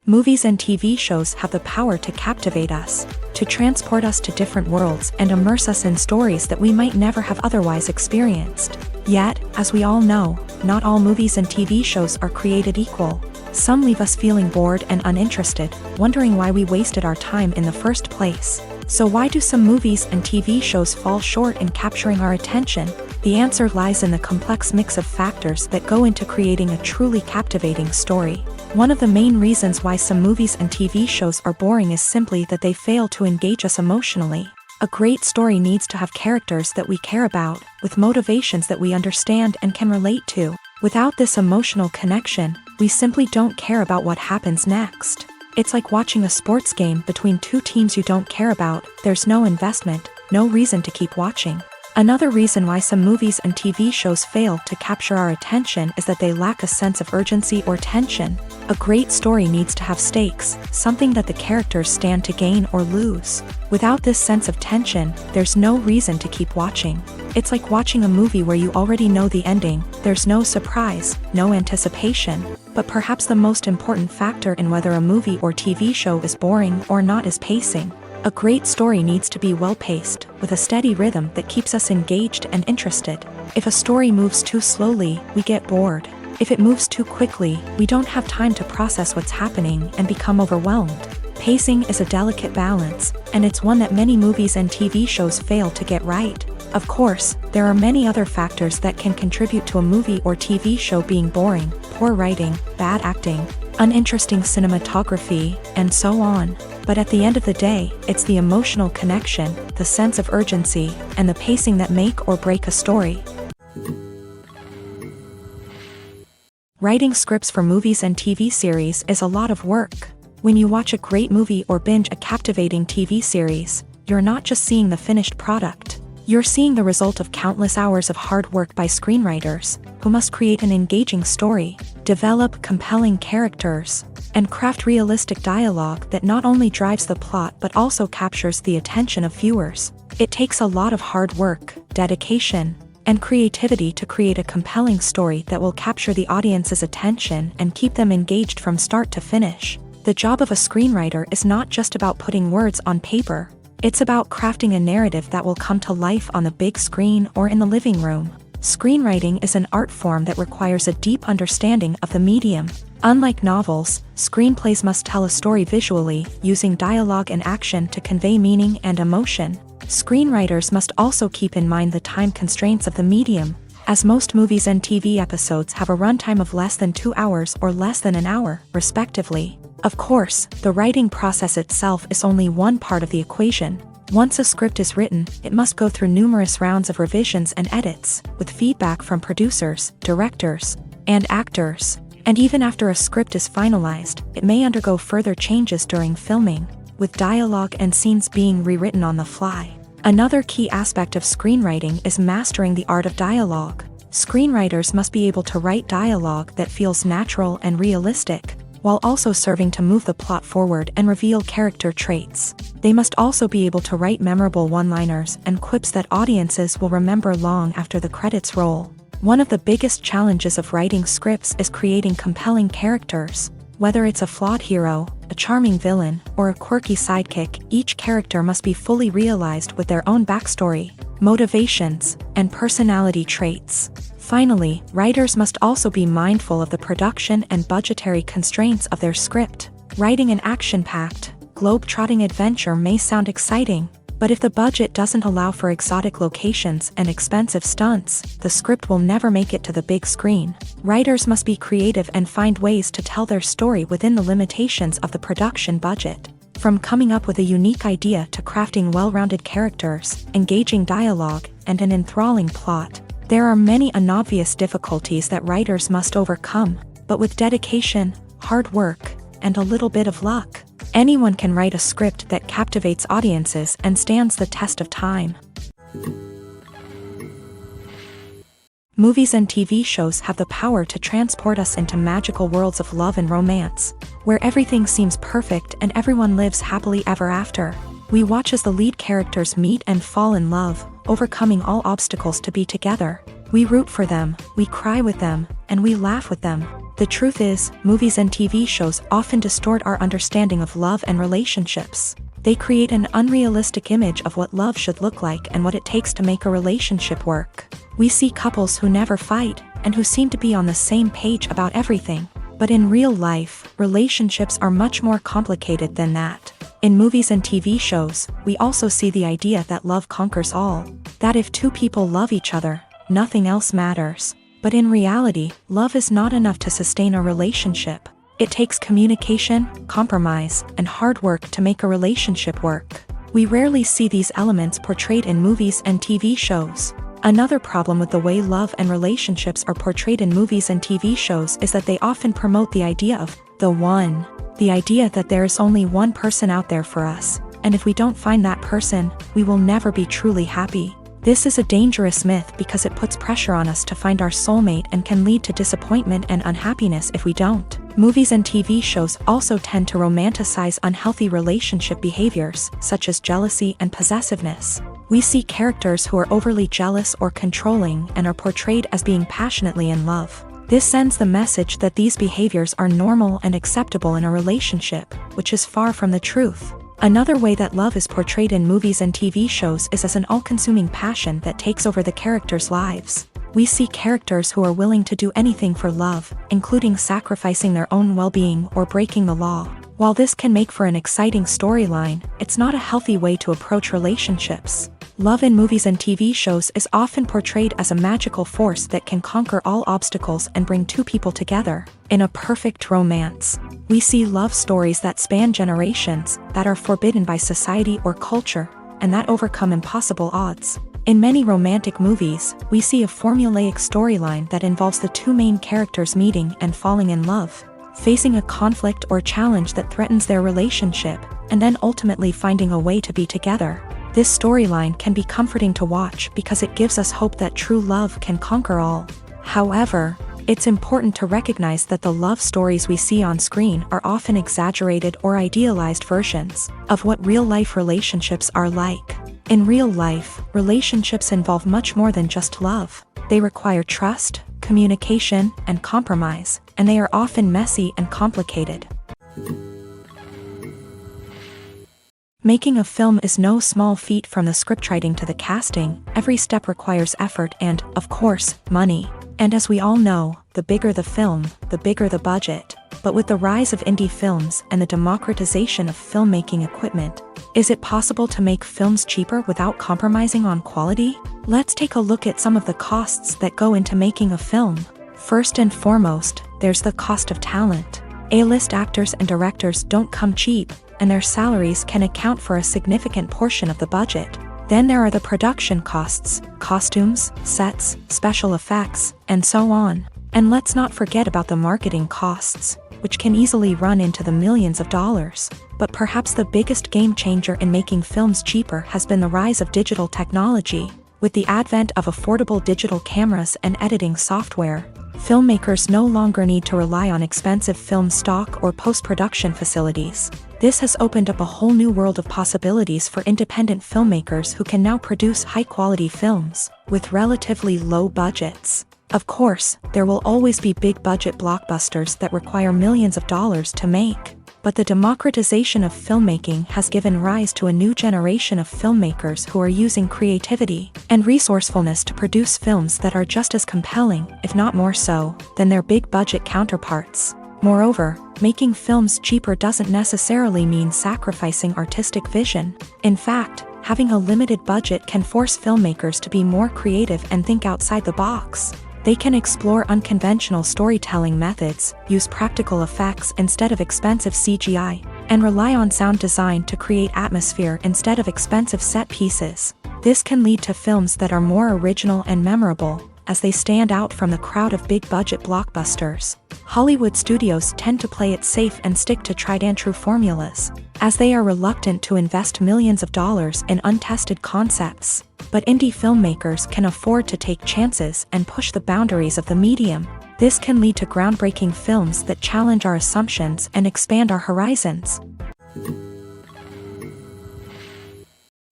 Movies and TV shows have the power to captivate us, to transport us to different worlds and immerse us in stories that we might never have otherwise experienced. Yet, as we all know, not all movies and TV shows are created equal. Some leave us feeling bored and uninterested, wondering why we wasted our time in the first place. So why do some movies and TV shows fall short in capturing our attention? The answer lies in the complex mix of factors that go into creating a truly captivating story. One of the main reasons why some movies and TV shows are boring is simply that they fail to engage us emotionally. A great story needs to have characters that we care about, with motivations that we understand and can relate to. Without this emotional connection, we simply don't care about what happens next. It's like watching a sports game between two teams you don't care about. There's no investment, no reason to keep watching. Another reason why some movies and TV shows fail to capture our attention is that they lack a sense of urgency or tension. A great story needs to have stakes, something that the characters stand to gain or lose. Without this sense of tension, there's no reason to keep watching. It's like watching a movie where you already know the ending. There's no surprise, no anticipation. But perhaps the most important factor in whether a movie or TV show is boring or not is pacing. A great story needs to be well-paced, with a steady rhythm that keeps us engaged and interested. If a story moves too slowly, we get bored. If it moves too quickly, we don't have time to process what's happening and become overwhelmed. Pacing is a delicate balance, and it's one that many movies and TV shows fail to get right. Of course, there are many other factors that can contribute to a movie or TV show being boring: poor writing, bad acting, uninteresting cinematography, and so on. But at the end of the day, it's the emotional connection, the sense of urgency, and the pacing that make or break a story. Writing scripts for movies and TV series is a lot of work. When you watch a great movie or binge a captivating TV series, you're not just seeing the finished product. You're seeing the result of countless hours of hard work by screenwriters, who must create an engaging story, develop compelling characters, and craft realistic dialogue that not only drives the plot but also captures the attention of viewers. It takes a lot of hard work, dedication, and creativity to create a compelling story that will capture the audience's attention and keep them engaged from start to finish. The job of a screenwriter is not just about putting words on paper. It's about crafting a narrative that will come to life on the big screen or in the living room. Screenwriting is an art form that requires a deep understanding of the medium. Unlike novels, screenplays must tell a story visually, using dialogue and action to convey meaning and emotion. Screenwriters must also keep in mind the time constraints of the medium, as most movies and TV episodes have a runtime of less than 2 hours or less than an hour, respectively. Of course, the writing process itself is only one part of the equation. Once a script is written, it must go through numerous rounds of revisions and edits, with feedback from producers, directors, and actors. And even after a script is finalized, it may undergo further changes during filming, with dialogue and scenes being rewritten on the fly. Another key aspect of screenwriting is mastering the art of dialogue. Screenwriters must be able to write dialogue that feels natural and realistic, while also serving to move the plot forward and reveal character traits. They must also be able to write memorable one-liners and quips that audiences will remember long after the credits roll. One of the biggest challenges of writing scripts is creating compelling characters. Whether it's a flawed hero, a charming villain, or a quirky sidekick, each character must be fully realized with their own backstory, motivations, and personality traits. Finally, writers must also be mindful of the production and budgetary constraints of their script. Writing an action-packed, globe-trotting adventure may sound exciting, but if the budget doesn't allow for exotic locations and expensive stunts, the script will never make it to the big screen. Writers must be creative and find ways to tell their story within the limitations of the production budget. From coming up with a unique idea to crafting well-rounded characters, engaging dialogue, and an enthralling plot, there are many unobvious difficulties that writers must overcome, but with dedication, hard work, and a little bit of luck, anyone can write a script that captivates audiences and stands the test of time. Movies and TV shows have the power to transport us into magical worlds of love and romance, where everything seems perfect and everyone lives happily ever after. We watch as the lead characters meet and fall in love, overcoming all obstacles to be together. We root for them, we cry with them, and we laugh with them. The truth is, movies and TV shows often distort our understanding of love and relationships. They create an unrealistic image of what love should look like and what it takes to make a relationship work. We see couples who never fight, and who seem to be on the same page about everything. But in real life, relationships are much more complicated than that. In movies and TV shows, we also see the idea that love conquers all. That if two people love each other, nothing else matters. But in reality, love is not enough to sustain a relationship. It takes communication, compromise, and hard work to make a relationship work. We rarely see these elements portrayed in movies and TV shows. Another problem with the way love and relationships are portrayed in movies and TV shows is that they often promote the idea of the one. The idea that there is only one person out there for us, and if we don't find that person, we will never be truly happy. This is a dangerous myth because it puts pressure on us to find our soulmate and can lead to disappointment and unhappiness if we don't. Movies and TV shows also tend to romanticize unhealthy relationship behaviors, such as jealousy and possessiveness. We see characters who are overly jealous or controlling and are portrayed as being passionately in love. This sends the message that these behaviors are normal and acceptable in a relationship, which is far from the truth. Another way that love is portrayed in movies and TV shows is as an all-consuming passion that takes over the characters' lives. We see characters who are willing to do anything for love, including sacrificing their own well-being or breaking the law. While this can make for an exciting storyline, it's not a healthy way to approach relationships. Love in movies and TV shows is often portrayed as a magical force that can conquer all obstacles and bring two people together in a perfect romance. We see love stories that span generations, that are forbidden by society or culture, and that overcome impossible odds. In many romantic movies, we see a formulaic storyline that involves the two main characters meeting and falling in love, facing a conflict or challenge that threatens their relationship, and then ultimately finding a way to be together. This storyline can be comforting to watch because it gives us hope that true love can conquer all. However, it's important to recognize that the love stories we see on screen are often exaggerated or idealized versions of what real-life relationships are like. In real life, relationships involve much more than just love. They require trust, communication, and compromise, and they are often messy and complicated. Making a film is no small feat. From the scriptwriting to the casting, every step requires effort and, of course, money. And as we all know, the bigger the film, the bigger the budget. But with the rise of indie films and the democratization of filmmaking equipment, is it possible to make films cheaper without compromising on quality? Let's take a look at some of the costs that go into making a film. First and foremost, there's the cost of talent. A-list actors and directors don't come cheap, and their salaries can account for a significant portion of the budget. Then there are the production costs, costumes, sets, special effects, and so on. And let's not forget about the marketing costs, which can easily run into the millions of dollars. But perhaps the biggest game changer in making films cheaper has been the rise of digital technology. With the advent of affordable digital cameras and editing software, filmmakers no longer need to rely on expensive film stock or post-production facilities. This has opened up a whole new world of possibilities for independent filmmakers who can now produce high-quality films with relatively low budgets. Of course, there will always be big-budget blockbusters that require millions of dollars to make. But the democratization of filmmaking has given rise to a new generation of filmmakers who are using creativity and resourcefulness to produce films that are just as compelling, if not more so, than their big-budget counterparts. Moreover, making films cheaper doesn't necessarily mean sacrificing artistic vision. In fact, having a limited budget can force filmmakers to be more creative and think outside the box. They can explore unconventional storytelling methods, use practical effects instead of expensive CGI, and rely on sound design to create atmosphere instead of expensive set pieces. This can lead to films that are more original and memorable, as they stand out from the crowd of big-budget blockbusters. Hollywood studios tend to play it safe and stick to tried-and-true formulas, as they are reluctant to invest millions of dollars in untested concepts. But indie filmmakers can afford to take chances and push the boundaries of the medium. This can lead to groundbreaking films that challenge our assumptions and expand our horizons.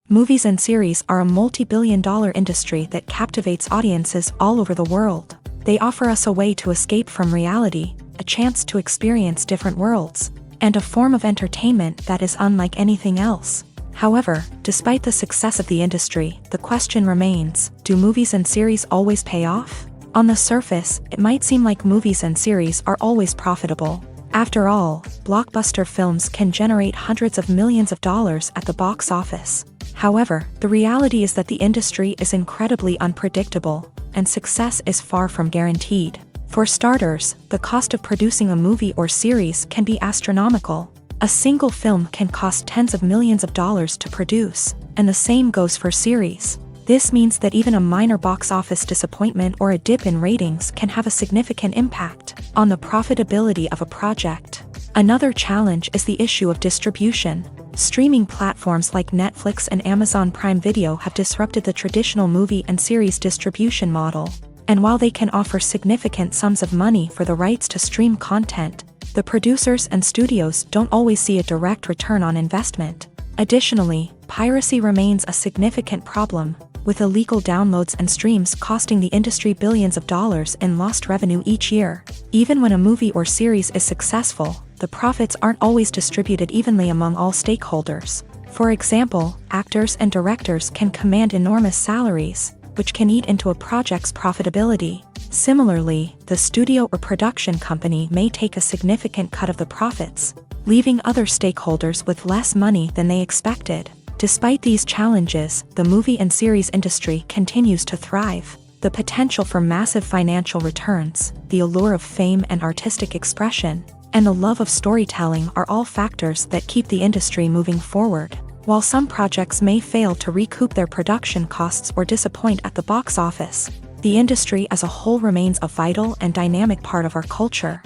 Movies and series are a multi-billion-dollar industry that captivates audiences all over the world. They offer us a way to escape from reality, a chance to experience different worlds, and a form of entertainment that is unlike anything else. However, despite the success of the industry, the question remains, do movies and series always pay off? On the surface, it might seem like movies and series are always profitable. After all, blockbuster films can generate hundreds of millions of dollars at the box office. However, the reality is that the industry is incredibly unpredictable, and success is far from guaranteed. For starters, the cost of producing a movie or series can be astronomical. A single film can cost tens of millions of dollars to produce, and the same goes for series. This means that even a minor box office disappointment or a dip in ratings can have a significant impact on the profitability of a project. Another challenge is the issue of distribution. Streaming platforms like Netflix and Amazon Prime Video have disrupted the traditional movie and series distribution model. And while they can offer significant sums of money for the rights to stream content, the producers and studios don't always see a direct return on investment. Additionally, piracy remains a significant problem, with illegal downloads and streams costing the industry billions of dollars in lost revenue each year. Even when a movie or series is successful, the profits aren't always distributed evenly among all stakeholders. For example, actors and directors can command enormous salaries, which can eat into a project's profitability. Similarly, the studio or production company may take a significant cut of the profits, leaving other stakeholders with less money than they expected. Despite these challenges, the movie and series industry continues to thrive. The potential for massive financial returns, the allure of fame and artistic expression, and the love of storytelling are all factors that keep the industry moving forward. While some projects may fail to recoup their production costs or disappoint at the box office, the industry as a whole remains a vital and dynamic part of our culture.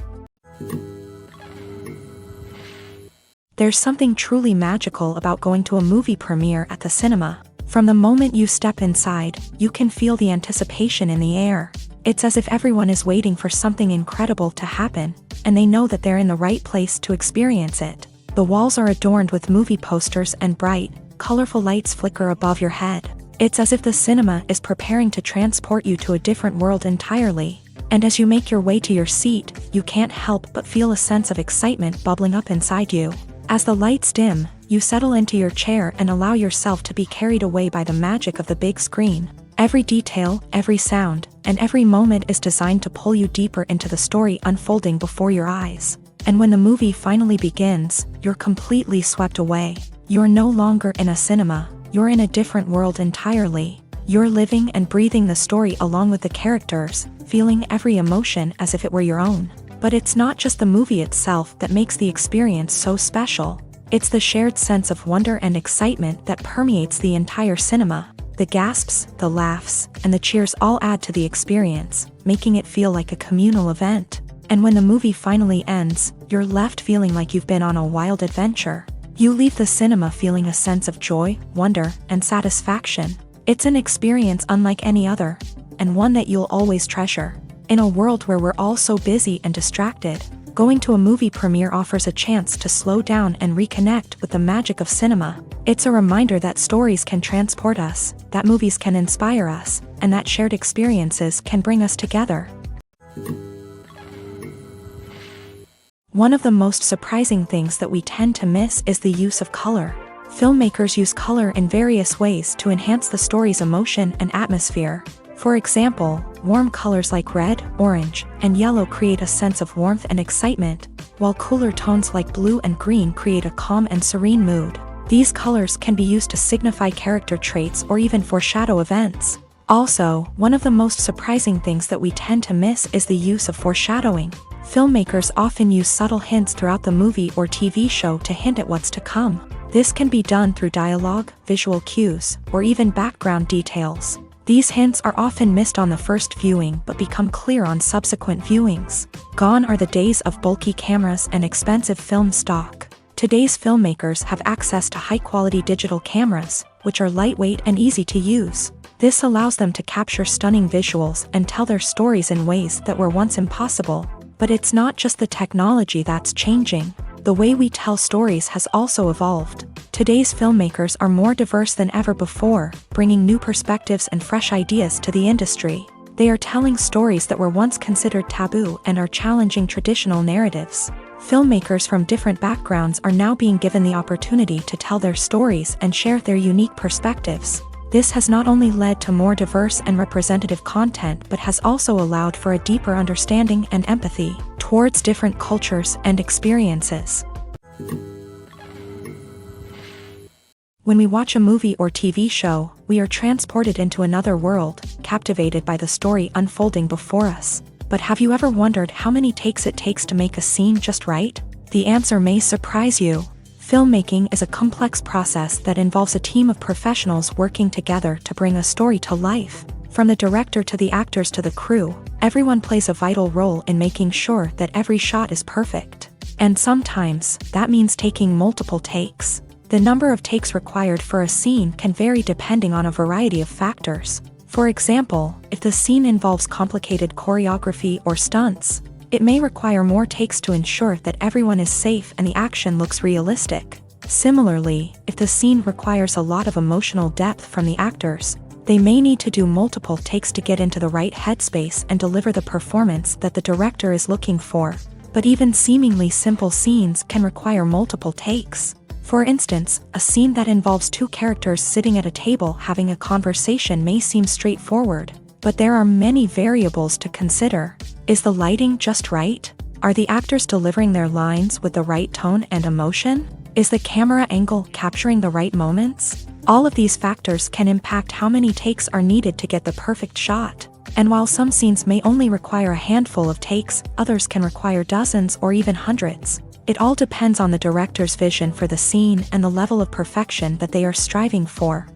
There's something truly magical about going to a movie premiere at the cinema. From the moment you step inside, you can feel the anticipation in the air. It's as if everyone is waiting for something incredible to happen, and they know that they're in the right place to experience it. The walls are adorned with movie posters and bright, colorful lights flicker above your head. It's as if the cinema is preparing to transport you to a different world entirely. And as you make your way to your seat, you can't help but feel a sense of excitement bubbling up inside you. As the lights dim, you settle into your chair and allow yourself to be carried away by the magic of the big screen. Every detail, every sound, and every moment is designed to pull you deeper into the story unfolding before your eyes. And when the movie finally begins, you're completely swept away. You're no longer in a cinema, you're in a different world entirely. You're living and breathing the story along with the characters, feeling every emotion as if it were your own. But it's not just the movie itself that makes the experience so special. It's the shared sense of wonder and excitement that permeates the entire cinema. The gasps, the laughs, and the cheers all add to the experience, making it feel like a communal event. And when the movie finally ends, you're left feeling like you've been on a wild adventure. You leave the cinema feeling a sense of joy, wonder, and satisfaction. It's an experience unlike any other, and one that you'll always treasure. In a world where we're all so busy and distracted, going to a movie premiere offers a chance to slow down and reconnect with the magic of cinema. It's a reminder that stories can transport us, that movies can inspire us, and that shared experiences can bring us together. One of the most surprising things that we tend to miss is the use of color. Filmmakers use color in various ways to enhance the story's emotion and atmosphere. For example, warm colors like red, orange, and yellow create a sense of warmth and excitement, while cooler tones like blue and green create a calm and serene mood. These colors can be used to signify character traits or even foreshadow events. Also, one of the most surprising things that we tend to miss is the use of foreshadowing. Filmmakers often use subtle hints throughout the movie or TV show to hint at what's to come. This can be done through dialogue, visual cues, or even background details. These hints are often missed on the first viewing but become clear on subsequent viewings. Gone are the days of bulky cameras and expensive film stock. Today's filmmakers have access to high-quality digital cameras, which are lightweight and easy to use. This allows them to capture stunning visuals and tell their stories in ways that were once impossible. But it's not just the technology that's changing. The way we tell stories has also evolved. Today's filmmakers are more diverse than ever before, bringing new perspectives and fresh ideas to the industry. They are telling stories that were once considered taboo and are challenging traditional narratives. Filmmakers from different backgrounds are now being given the opportunity to tell their stories and share their unique perspectives. This has not only led to more diverse and representative content but has also allowed for a deeper understanding and empathy towards different cultures and experiences. When we watch a movie or TV show, we are transported into another world, captivated by the story unfolding before us. But have you ever wondered how many takes it takes to make a scene just right? The answer may surprise you. Filmmaking is a complex process that involves a team of professionals working together to bring a story to life. From the director to the actors to the crew, everyone plays a vital role in making sure that every shot is perfect. And sometimes, that means taking multiple takes. The number of takes required for a scene can vary depending on a variety of factors. For example, if the scene involves complicated choreography or stunts, it may require more takes to ensure that everyone is safe and the action looks realistic. Similarly, if the scene requires a lot of emotional depth from the actors, they may need to do multiple takes to get into the right headspace and deliver the performance that the director is looking for. But even seemingly simple scenes can require multiple takes. For instance, a scene that involves two characters sitting at a table having a conversation may seem straightforward, but there are many variables to consider. Is the lighting just right? Are the actors delivering their lines with the right tone and emotion? Is the camera angle capturing the right moments? All of these factors can impact how many takes are needed to get the perfect shot. And while some scenes may only require a handful of takes, others can require dozens or even hundreds. It all depends on the director's vision for the scene and the level of perfection that they are striving for.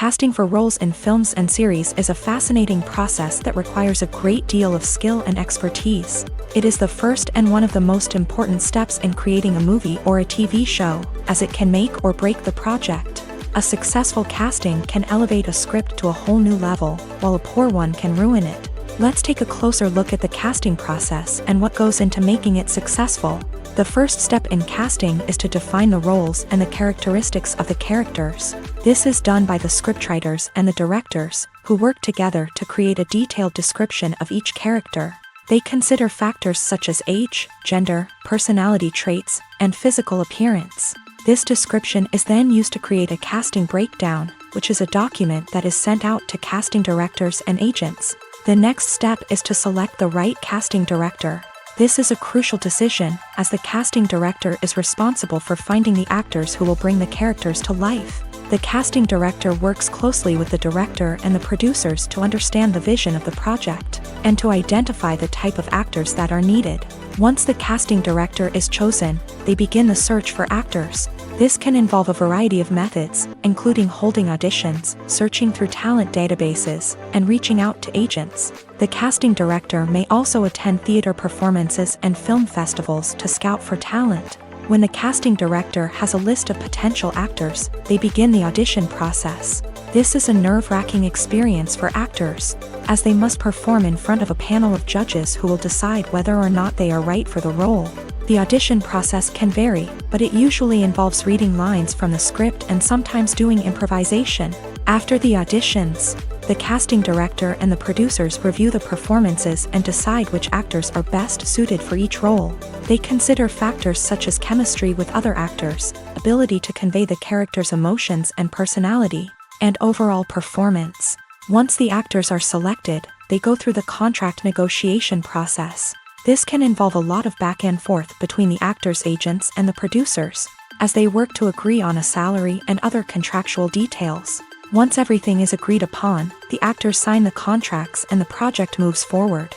Casting for roles in films and series is a fascinating process that requires a great deal of skill and expertise. It is the first and one of the most important steps in creating a movie or a TV show, as it can make or break the project. A successful casting can elevate a script to a whole new level, while a poor one can ruin it. Let's take a closer look at the casting process and what goes into making it successful. The first step in casting is to define the roles and the characteristics of the characters. This is done by the scriptwriters and the directors, who work together to create a detailed description of each character. They consider factors such as age, gender, personality traits, and physical appearance. This description is then used to create a casting breakdown, which is a document that is sent out to casting directors and agents. The next step is to select the right casting director. This is a crucial decision, as the casting director is responsible for finding the actors who will bring the characters to life. The casting director works closely with the director and the producers to understand the vision of the project, and to identify the type of actors that are needed. Once the casting director is chosen, they begin the search for actors. This can involve a variety of methods, including holding auditions, searching through talent databases, and reaching out to agents. The casting director may also attend theater performances and film festivals to scout for talent. When the casting director has a list of potential actors, they begin the audition process. This is a nerve-wracking experience for actors, as they must perform in front of a panel of judges who will decide whether or not they are right for the role. The audition process can vary, but it usually involves reading lines from the script and sometimes doing improvisation. After the auditions, the casting director and the producers review the performances and decide which actors are best suited for each role. They consider factors such as chemistry with other actors, ability to convey the character's emotions and personality, and overall performance. Once the actors are selected, they go through the contract negotiation process. This can involve a lot of back and forth between the actors' agents and the producers, as they work to agree on a salary and other contractual details. Once everything is agreed upon, the actors sign the contracts and the project moves forward.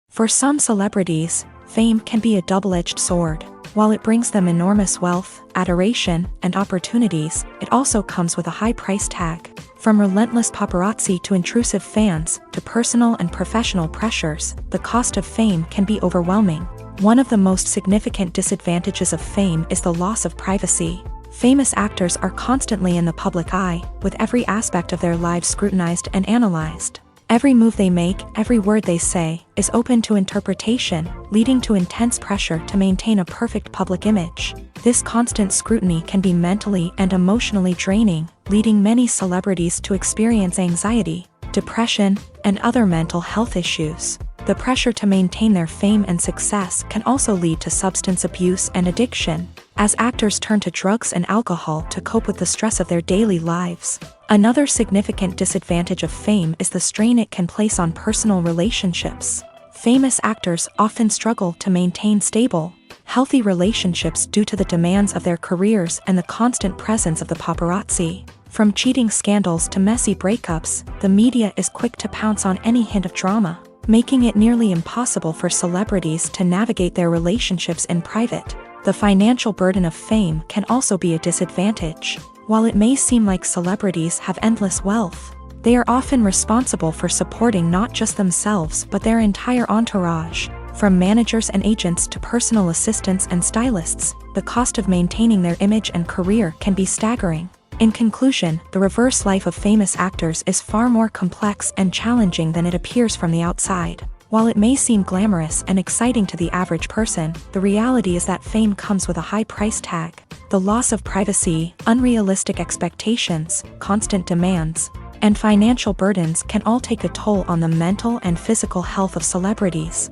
For some celebrities, fame can be a double-edged sword. While it brings them enormous wealth, adoration, and opportunities, it also comes with a high price tag. From relentless paparazzi to intrusive fans, to personal and professional pressures, the cost of fame can be overwhelming. One of the most significant disadvantages of fame is the loss of privacy. Famous actors are constantly in the public eye, with every aspect of their lives scrutinized and analyzed. Every move they make, every word they say, is open to interpretation, leading to intense pressure to maintain a perfect public image. This constant scrutiny can be mentally and emotionally draining, leading many celebrities to experience anxiety, depression, and other mental health issues. The pressure to maintain their fame and success can also lead to substance abuse and addiction, as actors turn to drugs and alcohol to cope with the stress of their daily lives. Another significant disadvantage of fame is the strain it can place on personal relationships. Famous actors often struggle to maintain stable, healthy relationships due to the demands of their careers and the constant presence of the paparazzi. From cheating scandals to messy breakups, the media is quick to pounce on any hint of drama, making it nearly impossible for celebrities to navigate their relationships in private. The financial burden of fame can also be a disadvantage. While it may seem like celebrities have endless wealth, they are often responsible for supporting not just themselves but their entire entourage. From managers and agents to personal assistants and stylists, the cost of maintaining their image and career can be staggering. In conclusion, the reverse life of famous actors is far more complex and challenging than it appears from the outside. While it may seem glamorous and exciting to the average person, the reality is that fame comes with a high price tag. The loss of privacy, unrealistic expectations, constant demands, and financial burdens can all take a toll on the mental and physical health of celebrities.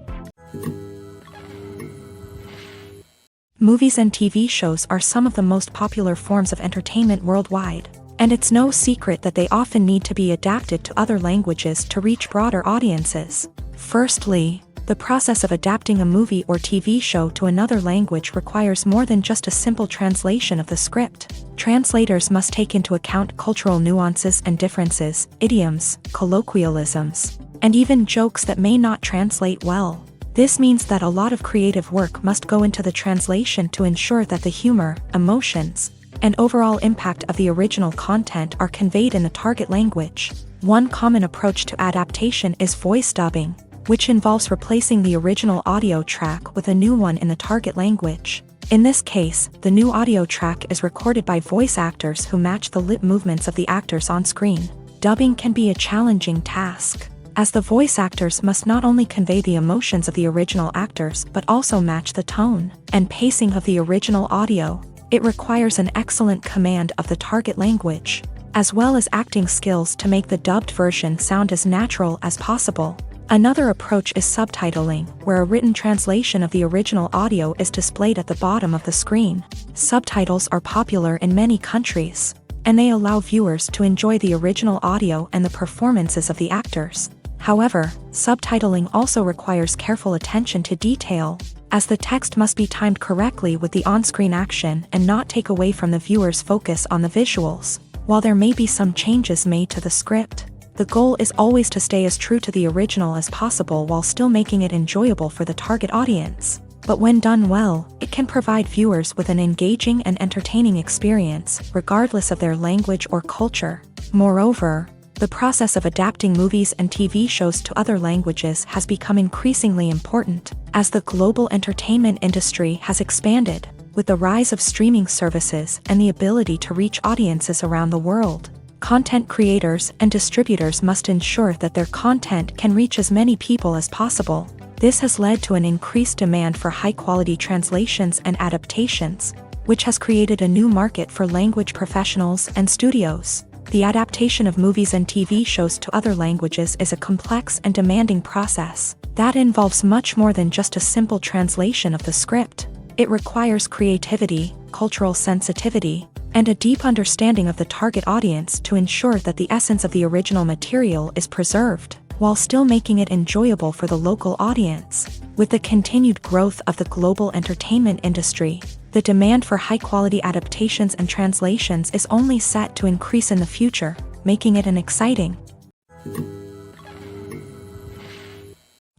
Movies and TV shows are some of the most popular forms of entertainment worldwide, and it's no secret that they often need to be adapted to other languages to reach broader audiences. Firstly, the process of adapting a movie or TV show to another language requires more than just a simple translation of the script. Translators must take into account cultural nuances and differences, idioms, colloquialisms, and even jokes that may not translate well. This means that a lot of creative work must go into the translation to ensure that the humor, emotions, and overall impact of the original content are conveyed in the target language. One common approach to adaptation is voice dubbing, which involves replacing the original audio track with a new one in the target language. In this case, the new audio track is recorded by voice actors who match the lip movements of the actors on screen. Dubbing can be a challenging task, as the voice actors must not only convey the emotions of the original actors but also match the tone and pacing of the original audio. It requires an excellent command of the target language, as well as acting skills to make the dubbed version sound as natural as possible. Another approach is subtitling, where a written translation of the original audio is displayed at the bottom of the screen. Subtitles are popular in many countries, and they allow viewers to enjoy the original audio and the performances of the actors. However, subtitling also requires careful attention to detail, as the text must be timed correctly with the on-screen action and not take away from the viewer's focus on the visuals. While there may be some changes made to the script, the goal is always to stay as true to the original as possible while still making it enjoyable for the target audience. But when done well, it can provide viewers with an engaging and entertaining experience, regardless of their language or culture. Moreover, the process of adapting movies and TV shows to other languages has become increasingly important, as the global entertainment industry has expanded, with the rise of streaming services and the ability to reach audiences around the world. Content creators and distributors must ensure that their content can reach as many people as possible. This has led to an increased demand for high-quality translations and adaptations, which has created a new market for language professionals and studios. The adaptation of movies and TV shows to other languages is a complex and demanding process that involves much more than just a simple translation of the script. It requires creativity, cultural sensitivity, and a deep understanding of the target audience to ensure that the essence of the original material is preserved, while still making it enjoyable for the local audience. With the continued growth of the global entertainment industry, the demand for high-quality adaptations and translations is only set to increase in the future, making it an exciting.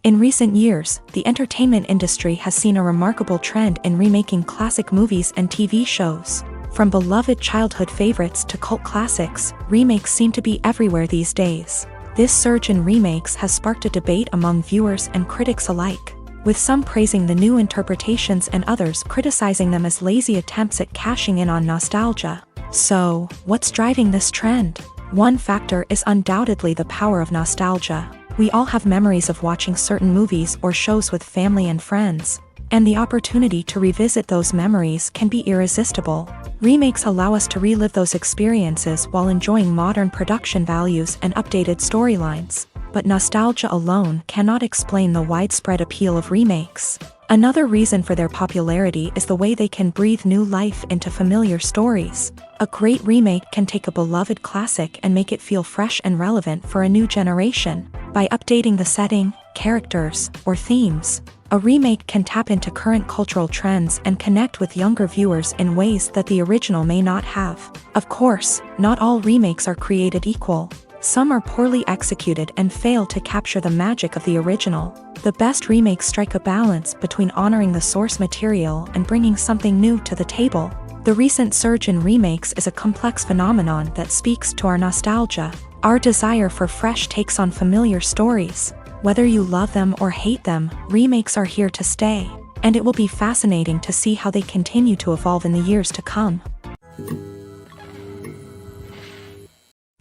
In recent years, the entertainment industry has seen a remarkable trend in remaking classic movies and TV shows. From beloved childhood favorites to cult classics, remakes seem to be everywhere these days. This surge in remakes has sparked a debate among viewers and critics alike, with some praising the new interpretations and others criticizing them as lazy attempts at cashing in on nostalgia. So, what's driving this trend? One factor is undoubtedly the power of nostalgia. We all have memories of watching certain movies or shows with family and friends, and the opportunity to revisit those memories can be irresistible. Remakes allow us to relive those experiences while enjoying modern production values and updated storylines. But nostalgia alone cannot explain the widespread appeal of remakes. Another reason for their popularity is the way they can breathe new life into familiar stories. A great remake can take a beloved classic and make it feel fresh and relevant for a new generation. By updating the setting, characters, or themes, a remake can tap into current cultural trends and connect with younger viewers in ways that the original may not have. Of course, not all remakes are created equal. Some are poorly executed and fail to capture the magic of the original. The best remakes strike a balance between honoring the source material and bringing something new to the table. The recent surge in remakes is a complex phenomenon that speaks to our nostalgia, our desire for fresh takes on familiar stories. Whether you love them or hate them, remakes are here to stay, and it will be fascinating to see how they continue to evolve in the years to come.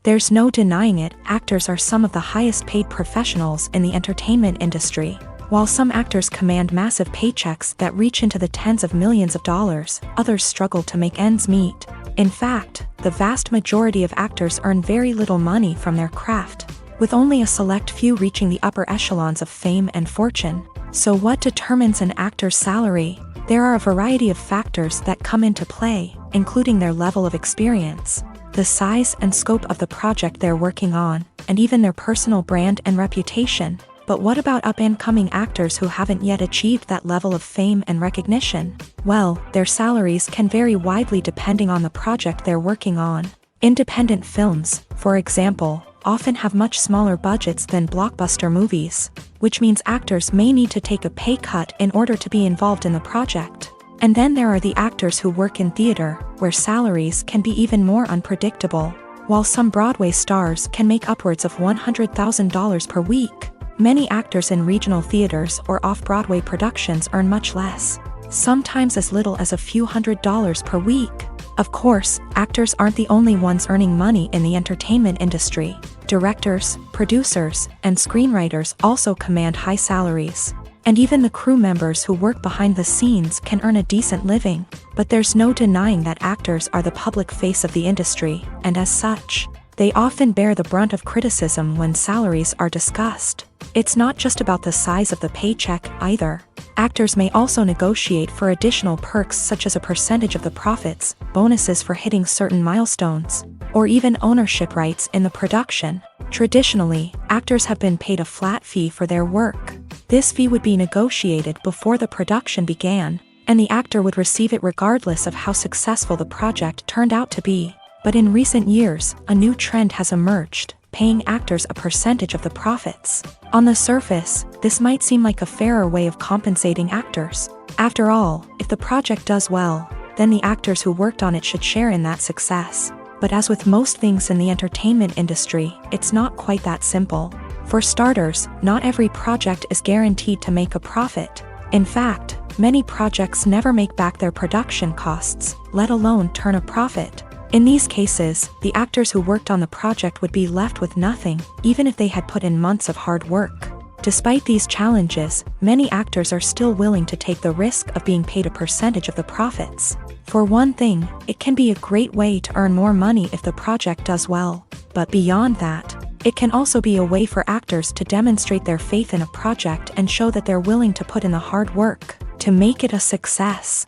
There's no denying it, actors are some of the highest paid professionals in the entertainment industry. While some actors command massive paychecks that reach into the tens of millions of dollars, others struggle to make ends meet. In fact, the vast majority of actors earn very little money from their craft, with only a select few reaching the upper echelons of fame and fortune. So what determines an actor's salary? There are a variety of factors that come into play, including their level of experience, the size and scope of the project they're working on, and even their personal brand and reputation. But what about up-and-coming actors who haven't yet achieved that level of fame and recognition? Well, their salaries can vary widely depending on the project they're working on. Independent films, for example, often have much smaller budgets than blockbuster movies, which means actors may need to take a pay cut in order to be involved in the project. And then there are the actors who work in theater, where salaries can be even more unpredictable. While some Broadway stars can make upwards of $100,000 per week, many actors in regional theaters or off-Broadway productions earn much less, sometimes as little as a few $100s per week. Of course, actors aren't the only ones earning money in the entertainment industry. Directors, producers, and screenwriters also command high salaries. And even the crew members who work behind the scenes can earn a decent living. But there's no denying that actors are the public face of the industry, and as such, they often bear the brunt of criticism when salaries are discussed. It's not just about the size of the paycheck, either. Actors may also negotiate for additional perks such as a percentage of the profits, bonuses for hitting certain milestones, or even ownership rights in the production. Traditionally, actors have been paid a flat fee for their work. This fee would be negotiated before the production began, and the actor would receive it regardless of how successful the project turned out to be. But in recent years, a new trend has emerged, paying actors a percentage of the profits. On the surface, this might seem like a fairer way of compensating actors. After all, if the project does well, then the actors who worked on it should share in that success. But as with most things in the entertainment industry, it's not quite that simple. For starters, not every project is guaranteed to make a profit. In fact, many projects never make back their production costs, let alone turn a profit. In these cases, the actors who worked on the project would be left with nothing, even if they had put in months of hard work. Despite these challenges, many actors are still willing to take the risk of being paid a percentage of the profits. For one thing, it can be a great way to earn more money if the project does well. But beyond that, it can also be a way for actors to demonstrate their faith in a project and show that they're willing to put in the hard work to make it a success.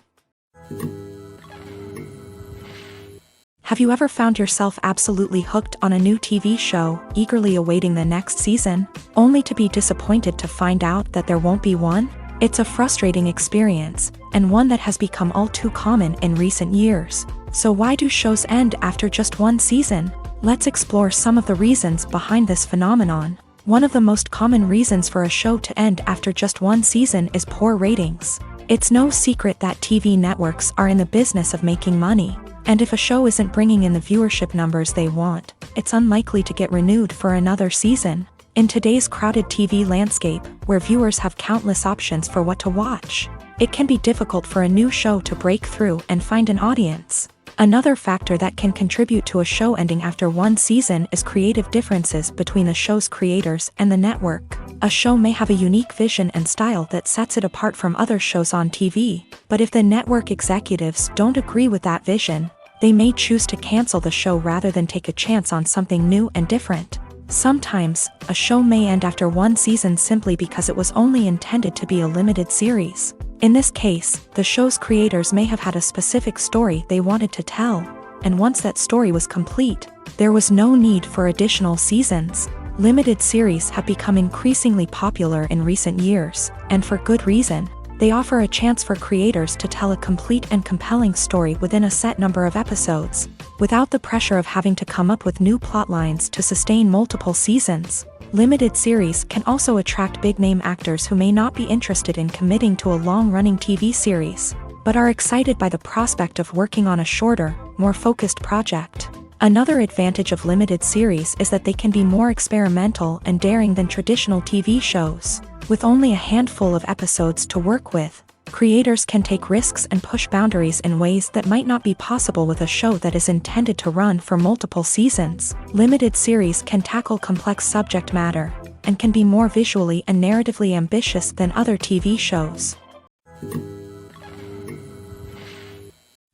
Have you ever found yourself absolutely hooked on a new TV show, eagerly awaiting the next season, only to be disappointed to find out that there won't be one? It's a frustrating experience, and one that has become all too common in recent years. So why do shows end after just one season? Let's explore some of the reasons behind this phenomenon. One of the most common reasons for a show to end after just one season is poor ratings. It's no secret that TV networks are in the business of making money. And if a show isn't bringing in the viewership numbers they want, it's unlikely to get renewed for another season. In today's crowded TV landscape, where viewers have countless options for what to watch, it can be difficult for a new show to break through and find an audience. Another factor that can contribute to a show ending after one season is creative differences between the show's creators and the network. A show may have a unique vision and style that sets it apart from other shows on TV, but if the network executives don't agree with that vision, they may choose to cancel the show rather than take a chance on something new and different. Sometimes, a show may end after one season simply because it was only intended to be a limited series. In this case, the show's creators may have had a specific story they wanted to tell, and once that story was complete, there was no need for additional seasons. Limited series have become increasingly popular in recent years, and for good reason. They offer a chance for creators to tell a complete and compelling story within a set number of episodes, without the pressure of having to come up with new plot lines to sustain multiple seasons. Limited series can also attract big-name actors who may not be interested in committing to a long-running TV series, but are excited by the prospect of working on a shorter, more focused project. Another advantage of limited series is that they can be more experimental and daring than traditional TV shows. With only a handful of episodes to work with, creators can take risks and push boundaries in ways that might not be possible with a show that is intended to run for multiple seasons. Limited series can tackle complex subject matter, and can be more visually and narratively ambitious than other TV shows.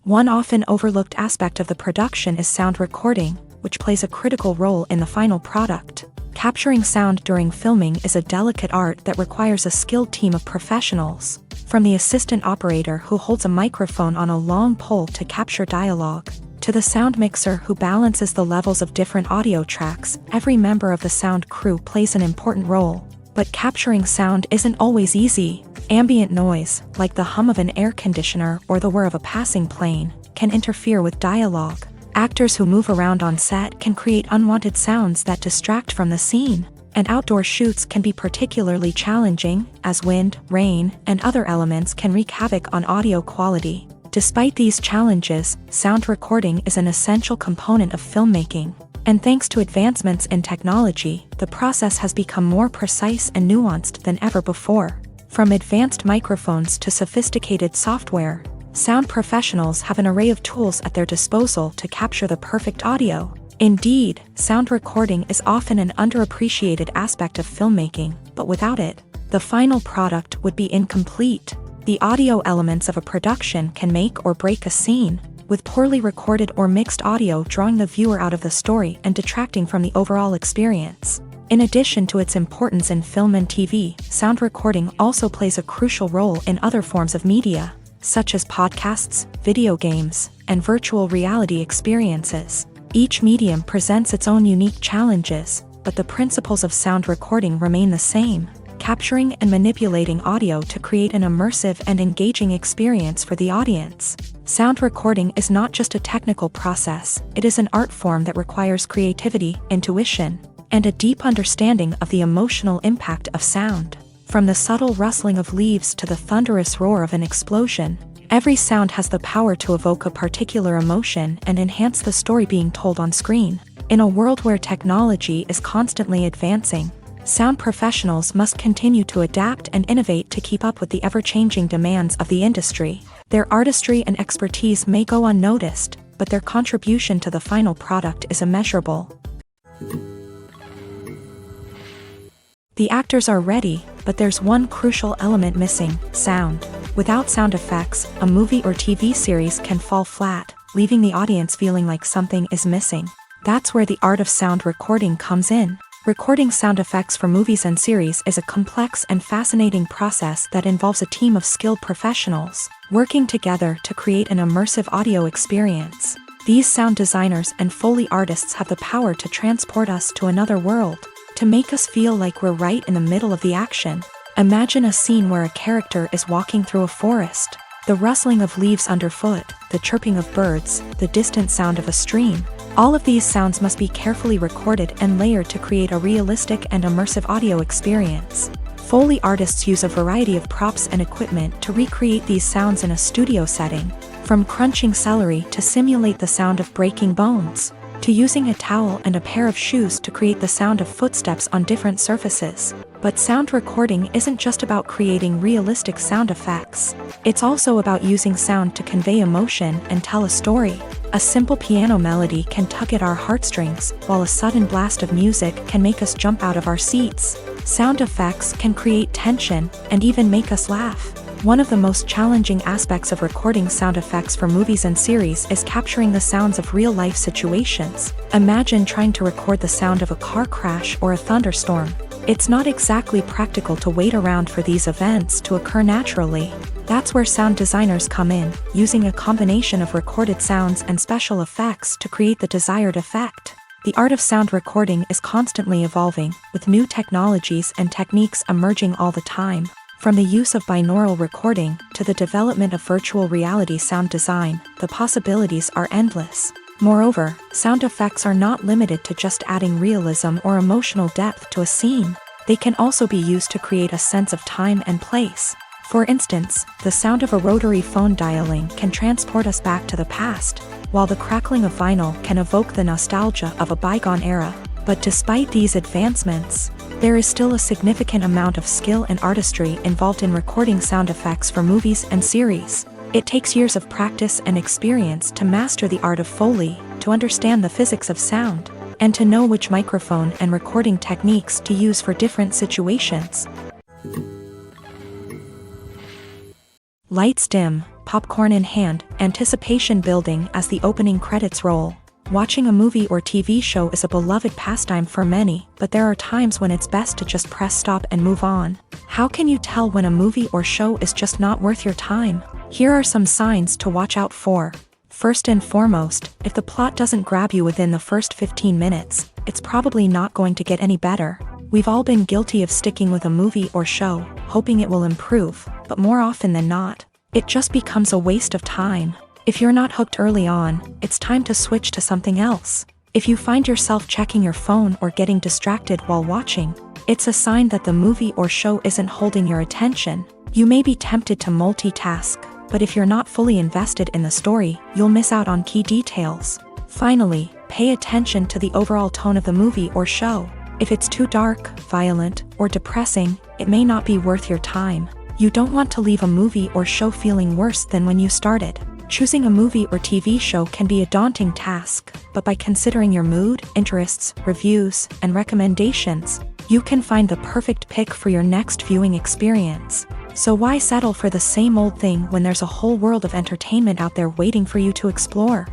One often overlooked aspect of the production is sound recording, which plays a critical role in the final product. Capturing sound during filming is a delicate art that requires a skilled team of professionals, from the assistant operator who holds a microphone on a long pole to capture dialogue, to the sound mixer who balances the levels of different audio tracks. Every member of the sound crew plays an important role. But capturing sound isn't always easy. Ambient noise, like the hum of an air conditioner or the whir of a passing plane, can interfere with dialogue. Actors who move around on set can create unwanted sounds that distract from the scene. And outdoor shoots can be particularly challenging, as wind, rain, and other elements can wreak havoc on audio quality. Despite these challenges, sound recording is an essential component of filmmaking. And thanks to advancements in technology, the process has become more precise and nuanced than ever before. From advanced microphones to sophisticated software, sound professionals have an array of tools at their disposal to capture the perfect audio. Indeed, sound recording is often an underappreciated aspect of filmmaking, but without it, the final product would be incomplete. The audio elements of a production can make or break a scene, with poorly recorded or mixed audio drawing the viewer out of the story and detracting from the overall experience. In addition to its importance in film and TV, sound recording also plays a crucial role in other forms of media, such as podcasts, video games, and virtual reality experiences. Each medium presents its own unique challenges, but the principles of sound recording remain the same, capturing and manipulating audio to create an immersive and engaging experience for the audience. Sound recording is not just a technical process, it is an art form that requires creativity, intuition, and a deep understanding of the emotional impact of sound. From the subtle rustling of leaves to the thunderous roar of an explosion, every sound has the power to evoke a particular emotion and enhance the story being told on screen. In a world where technology is constantly advancing, sound professionals must continue to adapt and innovate to keep up with the ever-changing demands of the industry. Their artistry and expertise may go unnoticed, but their contribution to the final product is immeasurable. The actors are ready, but there's one crucial element missing: sound. Without sound effects, a movie or TV series can fall flat, leaving the audience feeling like something is missing. That's where the art of sound recording comes in. Recording sound effects for movies and series is a complex and fascinating process that involves a team of skilled professionals working together to create an immersive audio experience. These sound designers and Foley artists have the power to transport us to another world, to make us feel like we're right in the middle of the action. Imagine a scene where a character is walking through a forest. The rustling of leaves underfoot, the chirping of birds, the distant sound of a stream. All of these sounds must be carefully recorded and layered to create a realistic and immersive audio experience. Foley artists use a variety of props and equipment to recreate these sounds in a studio setting, from crunching celery to simulate the sound of breaking bones, to using a towel and a pair of shoes to create the sound of footsteps on different surfaces. But sound recording isn't just about creating realistic sound effects. It's also about using sound to convey emotion and tell a story. A simple piano melody can tug at our heartstrings, while a sudden blast of music can make us jump out of our seats. Sound effects can create tension and even make us laugh. One of the most challenging aspects of recording sound effects for movies and series is capturing the sounds of real-life situations. Imagine trying to record the sound of a car crash or a thunderstorm. It's not exactly practical to wait around for these events to occur naturally. That's where sound designers come in, using a combination of recorded sounds and special effects to create the desired effect. The art of sound recording is constantly evolving, with new technologies and techniques emerging all the time. From the use of binaural recording to the development of virtual reality sound design, the possibilities are endless. Moreover, sound effects are not limited to just adding realism or emotional depth to a scene. They can also be used to create a sense of time and place. For instance, the sound of a rotary phone dialing can transport us back to the past, while the crackling of vinyl can evoke the nostalgia of a bygone era. But despite these advancements, there is still a significant amount of skill and artistry involved in recording sound effects for movies and series. It takes years of practice and experience to master the art of Foley, to understand the physics of sound, and to know which microphone and recording techniques to use for different situations. Lights dim, popcorn in hand, anticipation building as the opening credits roll. Watching a movie or TV show is a beloved pastime for many, but there are times when it's best to just press stop and move on. How can you tell when a movie or show is just not worth your time? Here are some signs to watch out for. First and foremost, if the plot doesn't grab you within the first 15 minutes, it's probably not going to get any better. We've all been guilty of sticking with a movie or show, hoping it will improve, but more often than not, it just becomes a waste of time. If you're not hooked early on, it's time to switch to something else. If you find yourself checking your phone or getting distracted while watching, It's a sign that the movie or show isn't holding your attention. You may be tempted to multitask, but if you're not fully invested in the story, you'll miss out on key details. Finally, pay attention to the overall tone of the movie or show. If it's too dark, violent, or depressing, it may not be worth your time. You don't want to leave a movie or show feeling worse than when you started. Choosing a movie or TV show can be a daunting task, but by considering your mood, interests, reviews, and recommendations, you can find the perfect pick for your next viewing experience. So why settle for the same old thing when there's a whole world of entertainment out there waiting for you to explore?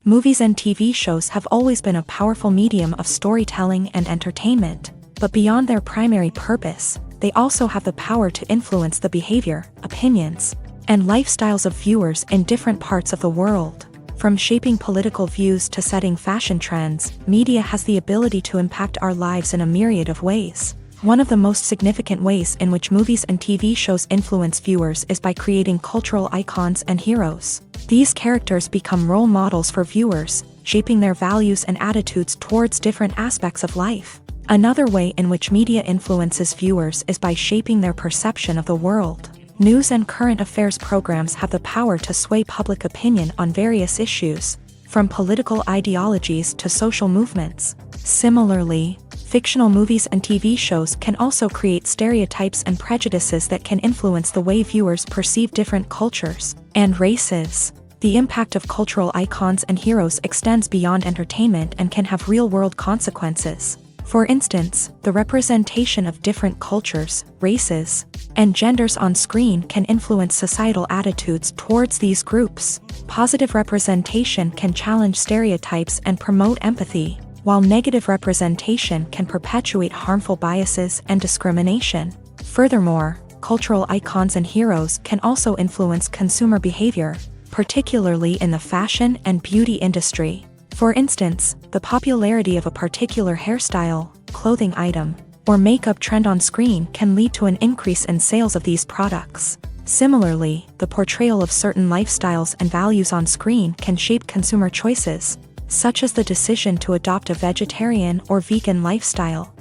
Movies and TV shows have always been a powerful medium of storytelling and entertainment, but beyond their primary purpose, they also have the power to influence the behavior, opinions, and lifestyles of viewers in different parts of the world. From shaping political views to setting fashion trends, media has the ability to impact our lives in a myriad of ways. One of the most significant ways in which movies and TV shows influence viewers is by creating cultural icons and heroes. These characters become role models for viewers, shaping their values and attitudes towards different aspects of life. Another way in which media influences viewers is by shaping their perception of the world. News and current affairs programs have the power to sway public opinion on various issues, from political ideologies to social movements. Similarly, fictional movies and TV shows can also create stereotypes and prejudices that can influence the way viewers perceive different cultures and races. The impact of cultural icons and heroes extends beyond entertainment and can have real-world consequences. For instance, the representation of different cultures, races, and genders on screen can influence societal attitudes towards these groups. Positive representation can challenge stereotypes and promote empathy, while negative representation can perpetuate harmful biases and discrimination. Furthermore, cultural icons and heroes can also influence consumer behavior, particularly in the fashion and beauty industry. For instance, the popularity of a particular hairstyle, clothing item, or makeup trend on screen can lead to an increase in sales of these products. Similarly, the portrayal of certain lifestyles and values on screen can shape consumer choices, such as the decision to adopt a vegetarian or vegan lifestyle.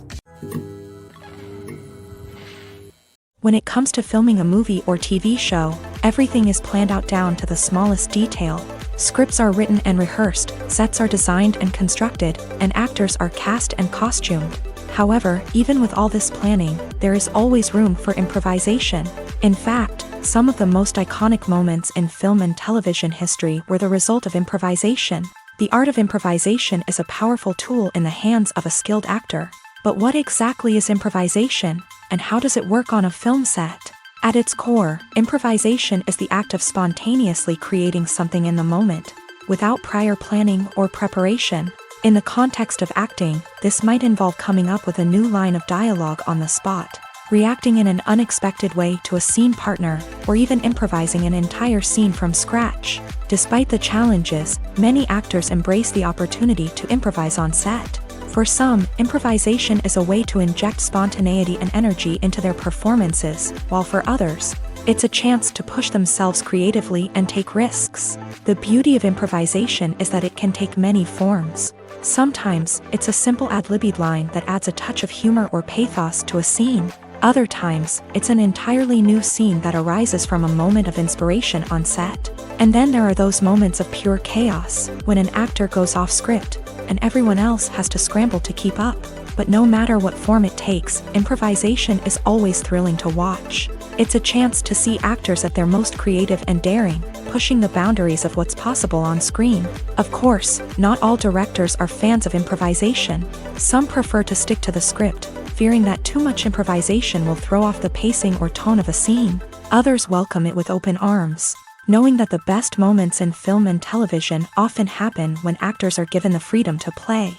When it comes to filming a movie or TV show, everything is planned out down to the smallest detail. Scripts are written and rehearsed, sets are designed and constructed, and actors are cast and costumed. However, even with all this planning, there is always room for improvisation. In fact, some of the most iconic moments in film and television history were the result of improvisation. The art of improvisation is a powerful tool in the hands of a skilled actor. But what exactly is improvisation, and how does it work on a film set? At its core, improvisation is the act of spontaneously creating something in the moment, without prior planning or preparation. In the context of acting, this might involve coming up with a new line of dialogue on the spot, reacting in an unexpected way to a scene partner, or even improvising an entire scene from scratch. Despite the challenges, many actors embrace the opportunity to improvise on set. For some, improvisation is a way to inject spontaneity and energy into their performances, while for others, it's a chance to push themselves creatively and take risks. The beauty of improvisation is that it can take many forms. Sometimes, it's a simple ad-libbed line that adds a touch of humor or pathos to a scene. Other times, it's an entirely new scene that arises from a moment of inspiration on set. And then there are those moments of pure chaos, when an actor goes off script, and everyone else has to scramble to keep up. But no matter what form it takes, improvisation is always thrilling to watch. It's a chance to see actors at their most creative and daring, pushing the boundaries of what's possible on screen. Of course, not all directors are fans of improvisation. Some prefer to stick to the script, fearing that too much improvisation will throw off the pacing or tone of a scene. Others welcome it with open arms, knowing that the best moments in film and television often happen when actors are given the freedom to play.